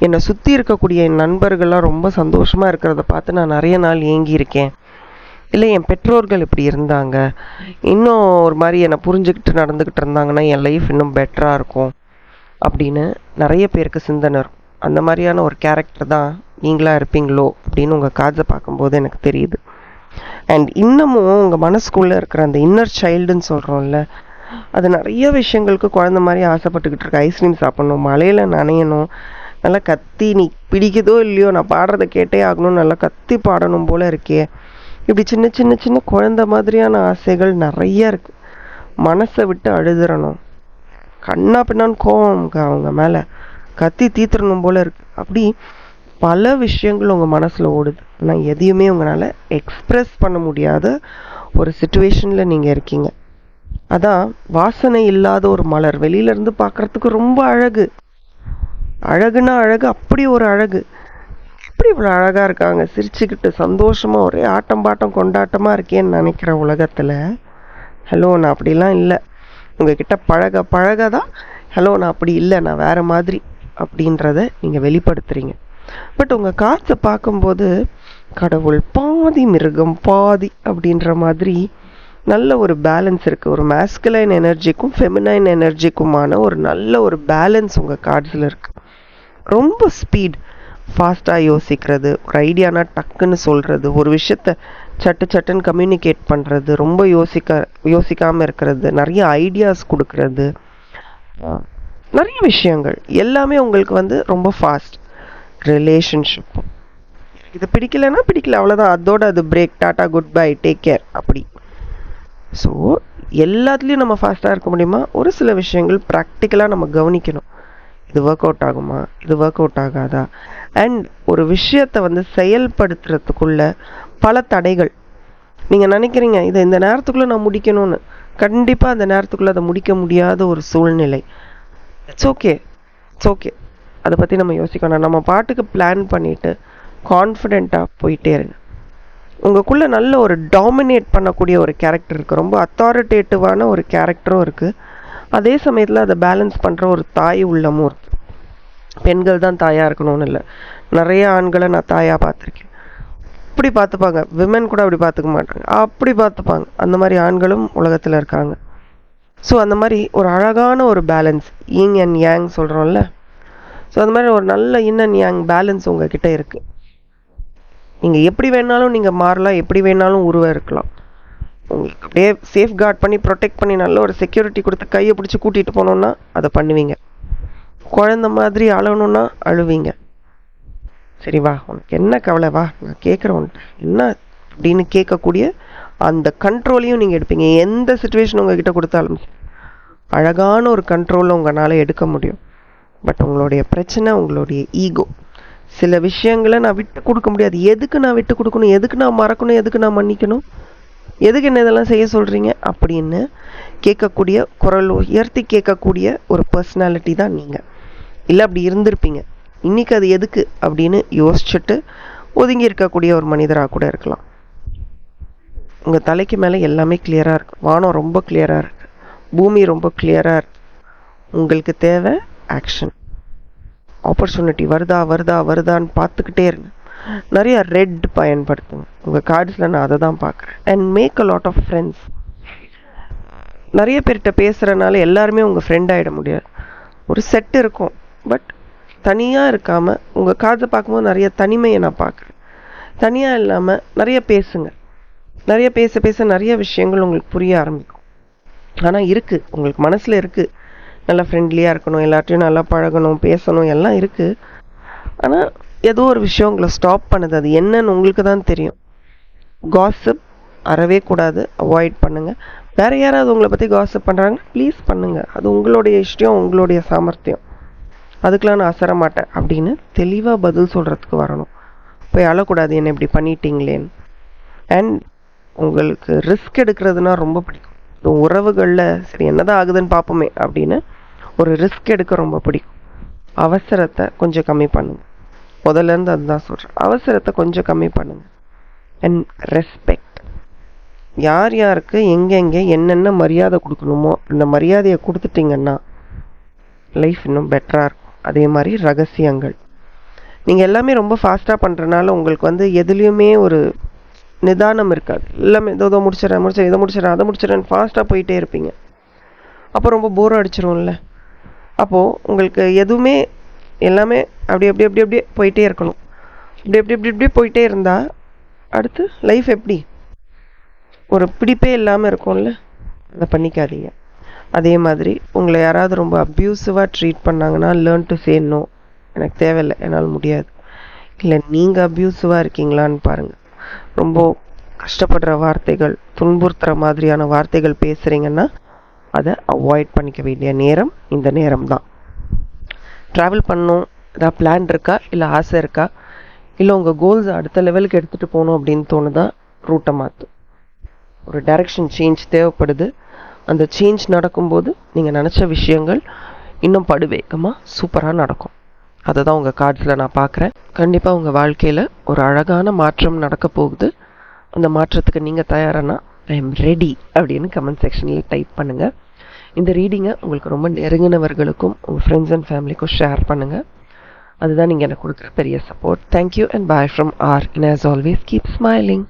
என்னை சுற்றி இருக்கக்கூடிய என் நண்பர்கள்லாம் ரொம்ப சந்தோஷமாக இருக்கிறத பார்த்து நான் நிறைய நாள் ஏங்கியிருக்கேன். இல்லை என் பெற்றோர்கள் இப்படி இருந்தாங்க, இன்னும் ஒரு மாதிரி என்னை புரிஞ்சுக்கிட்டு நடந்துக்கிட்டு இருந்தாங்கன்னா என் லைஃப் இன்னும் பெட்டராக இருக்கும் அப்படின்னு நிறைய பேருக்கு சிந்தனை இருக்கும். அந்த மாதிரியான ஒரு கேரக்டர் தான் நீங்களாக இருப்பீங்களோ அப்படின்னு உங்கள் காட்ஸை பார்க்கும்போது எனக்கு தெரியுது. அண்ட் இன்னமும் உங்கள் மனசுக்குள்ளே இருக்கிற அந்த இன்னர் சைல்டுன்னு சொல்கிறோம்ல, அது நிறைய விஷயங்களுக்கு குழந்த மாதிரி ஆசைப்பட்டுக்கிட்டு இருக்கு. ஐஸ்கிரீம் சாப்பிட்ணும், மழையில் நனையணும், நல்லா கத்தி, நீ பிடிக்குதோ இல்லையோ நான் பாடுறதை கேட்டே ஆகணும், நல்லா கத்தி பாடணும் போல் இருக்கே. இப்படி சின்ன சின்ன சின்ன குழந்த மாதிரியான ஆசைகள் நிறைய இருக்குது. மனசை விட்டு அழுதுறணும், கண்ணா பின்னான்னு கோவம் அவங்க மேலே கத்தி தீத்துறணும் போல் இருக்குது. அப்படி பல விஷயங்கள் உங்கள் மனசில் ஓடுது. ஆனால் எதையுமே உங்களால் எக்ஸ்ப்ரெஸ் பண்ண முடியாத ஒரு சுச்சுவேஷனில் நீங்கள் இருக்கீங்க. அதான் வாசனை இல்லாத ஒரு மலர் வெளியிலேருந்து பார்க்குறதுக்கு ரொம்ப அழகு, அழகுனா அழகு, அப்படி ஒரு அழகு. எப்படி இவ்வளோ அழகாக இருக்காங்க, சிரிச்சுக்கிட்டு சந்தோஷமாக ஒரே ஆட்டம் பாட்டம் கொண்டாட்டமாக இருக்கேன்னு நினைக்கிற உலகத்தில், ஹலோ நான் அப்படிலாம் இல்லை, உங்ககிட்ட பழக பழக தான் ஹலோ நான் அப்படி இல்லை, நான் வேறு மாதிரி அப்படின்றத நீங்கள் வெளிப்படுத்துகிறீங்க. பட் உங்கள் காட்ஸை பார்க்கும்போது கடவுள் பாதி மிருகம் பாதி அப்படின்ற மாதிரி நல்ல ஒரு பேலன்ஸ் இருக்குது. ஒரு மேஸ்குலைன் எனர்ஜிக்கும் ஃபெமினைன் எனர்ஜிக்குமான ஒரு நல்ல ஒரு பேலன்ஸ் உங்கள் கார்ட்ஸில் இருக்குது. ரொம்ப ஸ்பீட், ஃபாஸ்ட்டாக யோசிக்கிறது, ஒரு ஐடியானா டக்குன்னு சொல்கிறது, ஒரு விஷயத்த சட்டு சட்டுன்னு கம்யூனிகேட் பண்ணுறது, ரொம்ப யோசிக்காமல் இருக்கிறது, நிறைய ஐடியாஸ் கொடுக்கறது, நிறைய விஷயங்கள் எல்லாமே உங்களுக்கு ரொம்ப ஃபாஸ்ட். ரிலேஷன்ஷிப்பும் இது பிடிக்கலைன்னா பிடிக்கல, அவ்வளோதான், அதோட அது break, tata good bye, take care அப்படி. ஸோ எல்லாத்துலேயும் நம்ம ஃபாஸ்ட்டாக இருக்க முடியுமா? ஒரு சில விஷயங்கள் ப்ராக்டிக்கலாக நம்ம கவனிக்கணும். இது ஒர்க் அவுட் ஆகுமா, இது ஒர்க் அவுட் ஆகாதா. அண்ட் ஒரு விஷயத்தை செயல்படுத்துறதுக்குள்ள பல தடைகள். நீங்கள் நினைக்கிறீங்க இதை இந்த நேரத்துக்குள்ளே நான் முடிக்கணும்னு, கண்டிப்பாக அந்த நேரத்துக்குள்ளே அதை முடிக்க முடியாத ஒரு சூழ்நிலை. இட்ஸ் ஓகே, இட்ஸ் ஓகே, அதை பற்றி நம்ம யோசிக்கணும். நம்ம பாட்டுக்கு பிளான் பண்ணிவிட்டு கான்ஃபிடெண்ட்டாக போயிட்டே இருங்க. உங்களுக்குள்ளே நல்ல ஒரு டாமினேட் பண்ணக்கூடிய ஒரு கேரக்டர் இருக்குது, ரொம்ப அத்தாரிட்டேட்டிவான ஒரு கேரக்டரும் இருக்குது. அதே சமயத்தில் அதை பேலன்ஸ் பண்ணுற ஒரு தாய் உள்ளமும் இருக்குது. பெண்கள் தான் தாயாக இருக்கணும்னு இல்லை, நிறைய ஆண்களை நான் தாயாக பார்த்துருக்கேன். அப்படி பார்த்துப்பாங்க, விமன் கூட அப்படி பார்த்துக்க மாட்டாங்க, அப்படி பார்த்துப்பாங்க. அந்த மாதிரி ஆண்களும் உலகத்தில் இருக்காங்க. ஸோ அந்த மாதிரி ஒரு அழகான ஒரு பேலன்ஸ், யிங் அண்ட் யாங் சொல்கிறோம்ல, ஸோ அந்த மாதிரி ஒரு நல்ல யின் அண்ட் யாங் பேலன்ஸ் உங்ககிட்ட இருக்குது. நீங்கள் எப்படி வேணாலும் நீங்கள் மாறலாம், எப்படி வேணாலும் உருவம் இருக்கலாம். உங்களுக்கு அப்படியே சேஃப்கார்ட் பண்ணி ப்ரொடெக்ட் பண்ணி நல்ல ஒரு செக்யூரிட்டி கொடுத்து கையை பிடிச்சி கூட்டிகிட்டு போனோன்னா அதை பண்ணுவீங்க. குழந்த மாதிரி அழணுன்னா அழுவீங்க. சரி வா, உனக்கு என்ன கவலை, வா நான் கேட்குறேன் உன்ட்ட என்ன அப்படின்னு கேட்கக்கூடிய அந்த கண்ட்ரோலையும் நீங்கள் எடுப்பீங்க. எந்த சுச்சுவேஷன் உங்ககிட்ட கொடுத்தாலும் அழகான ஒரு கண்ட்ரோலில் உங்களால் எடுக்க முடியும். பட் உங்களுடைய பிரச்சனை உங்களுடைய ஈகோ. சில விஷயங்களை நான் விட்டு கொடுக்க முடியாது. எதுக்கு நான் விட்டு கொடுக்கணும், எதுக்கு நான் மறக்கணும், எதுக்கு நான் மன்னிக்கணும், எதுக்கு என்ன இதெல்லாம் செய்ய சொல்கிறீங்க அப்படின்னு கேட்கக்கூடிய, குரல் உயர்த்தி கேட்கக்கூடிய ஒரு பர்சனாலிட்டி தான் நீங்கள். இல்லை அப்படி இருந்திருப்பீங்க, இன்றைக்கி அது எதுக்கு அப்படின்னு யோசிச்சுட்டு ஒதுங்கி இருக்கக்கூடிய ஒரு மனிதராக கூட இருக்கலாம். உங்கள் தலைக்கு மேலே எல்லாமே கிளியராக இருக்குது, வானம் ரொம்ப கிளியராக இருக்குது, பூமி ரொம்ப கிளியராக இருக்குது. உங்களுக்கு தேவை ஆக்ஷன். ஆப்பர்ச்சுனிட்டி வருதா வருதா வருதான்னு பார்த்துக்கிட்டே இருங்க. நிறைய ரெட் பயன்படுத்துங்க. உங்கள் கார்ட்ஸில் நான் அதை தான் பார்க்குறேன். And make a lot of friends. நிறைய பேர்கிட்ட பேசுகிறனால எல்லாருமே உங்கள் ஃப்ரெண்ட் ஆகிட முடியாது. ஒரு செட் இருக்கும், பட் தனியாக இருக்காமல் உங்கள் கார்ட்ஸை பார்க்கும்போது நிறைய தனிமையை நான் பார்க்குறேன். தனியாக இல்லாமல் நிறைய பேசுங்க. நிறைய பேச பேச நிறைய விஷயங்கள் உங்களுக்கு புரிய ஆரம்பிக்கும். ஆனால் இருக்குது, உங்களுக்கு மனசில் இருக்குது, நல்லா ஃப்ரெண்ட்லியாக இருக்கணும், எல்லாத்தையும் நல்லா பழகணும், பேசணும், எல்லாம் இருக்குது. ஆனால் ஏதோ ஒரு விஷயம் உங்களை ஸ்டாப் பண்ணுது. அது என்னன்னு உங்களுக்கு தான் தெரியும். காசிப் அறவே கூடாது, அவாய்ட் பண்ணுங்கள். வேறு யாராவது உங்களை பற்றி காசிப் பண்ணுறாங்கன்னா ப்ளீஸ் பண்ணுங்கள், அது உங்களுடைய இஷ்டம், உங்களுடைய சாமர்த்தியம். அதுக்கெலாம் நான் அசர மாட்டேன் அப்படின்னு தெளிவாக பதில் சொல்கிறதுக்கு வரணும். போய் அழக்கூடாது என்ன இப்படி பண்ணிட்டீங்களேன்னு. அண்ட் உங்களுக்கு ரிஸ்க் எடுக்கிறதுனா ரொம்ப பிடிக்கும். உறவுகளில் சரி என்னதான் ஆகுதுன்னு பார்ப்போமே அப்படின்னு ஒரு ரிஸ்க் எடுக்க ரொம்ப பிடிக்கும். அவசரத்தை கொஞ்சம் கம்மி பண்ணுங்க. முதல்லேருந்து அதுதான் சொல்கிறேன், அவசரத்தை கொஞ்சம் கம்மி பண்ணுங்க. அண்ட் ரெஸ்பெக்ட், யார் யாருக்கு எங்கெங்கே என்னென்ன மரியாதை கொடுக்கணுமோ அந்த மரியாதையை கொடுத்துட்டிங்கன்னா லைஃப் இன்னும் பெட்டராக இருக்கும். அதே மாதிரி ரகசியங்கள், நீங்கள் எல்லாமே ரொம்ப ஃபாஸ்ட்டாக பண்ணுறனால உங்களுக்கு எதுலேயுமே ஒரு நிதானம் இருக்காது. எல்லாமே இதோ முடிச்சிடறேன் இதை முடிச்சிடறேன் அதை முடிச்சிடறேன் ஃபாஸ்ட்டாக போயிட்டே இருப்பீங்க. அப்போ ரொம்ப போர் அடிச்சிரும்ல. அப்போது உங்களுக்கு எதுவுமே எல்லாமே அப்படி அப்படி அப்படி அப்படியே போயிட்டே இருக்கணும். இப்படி அப்படி இப்படி இப்படியே போயிட்டே இருந்தால் அடுத்து லைஃப் எப்படி ஒரு பிடிப்பே இல்லாமல் இருக்கும்ல. அதை பண்ணிக்காதீங்க. அதே மாதிரி உங்களை யாராவது ரொம்ப அப்யூசிவாக ட்ரீட் பண்ணாங்கன்னா லேர்ன் டு சே நோ, எனக்கு தேவையில்லை, என்னால் முடியாது. இல்லை நீங்கள் அப்யூசிவாக இருக்கீங்களான்னு பாருங்கள். ரொம்ப கஷ்டப்படுற வார்த்தைகள், துன்புறுத்துகிற மாதிரியான வார்த்தைகள் பேசுகிறீங்கன்னா அதை அவாய்ட் பண்ணிக்க வேண்டிய நேரம் இந்த நேரம் தான். ட்ராவல் பண்ணணும் ஏதாவது பிளான் இருக்கா, இல்லை ஆசை இருக்கா, இல்லை உங்கள் கோல்ஸ் அடுத்த லெவலுக்கு எடுத்துகிட்டு போகணும் அப்படின்னு தோணுதா, ரூட்டை மாற்று. ஒரு டைரக்ஷன் சேஞ்ச் தேவைப்படுது. அந்த சேஞ்ச் நடக்கும்போது நீங்கள் நினச்ச விஷயங்கள் இன்னும் படுவேகமாக சூப்பராக நடக்கும். அதை தான் உங்கள் கார்ட்ஸில் நான் பார்க்குறேன். கண்டிப்பாக உங்கள் வாழ்க்கையில் ஒரு அழகான மாற்றம் நடக்க போகுது. அந்த மாற்றத்துக்கு நீங்கள் தயாரானா ஐ எம் ரெடி அப்படின்னு கமெண்ட் செக்ஷனில் டைப் பண்ணுங்கள். இந்த ரீடிங்கை உங்களுக்கு ரொம்ப நெருங்கினவர்களுக்கும் உங்கள் ஃப்ரெண்ட்ஸ் அண்ட் ஃபேமிலிக்கும் ஷேர் பண்ணுங்கள். அதுதான் நீங்கள் எனக்கு கொடுக்குற பெரிய support. Thank you and bye from R. And as always keep smiling.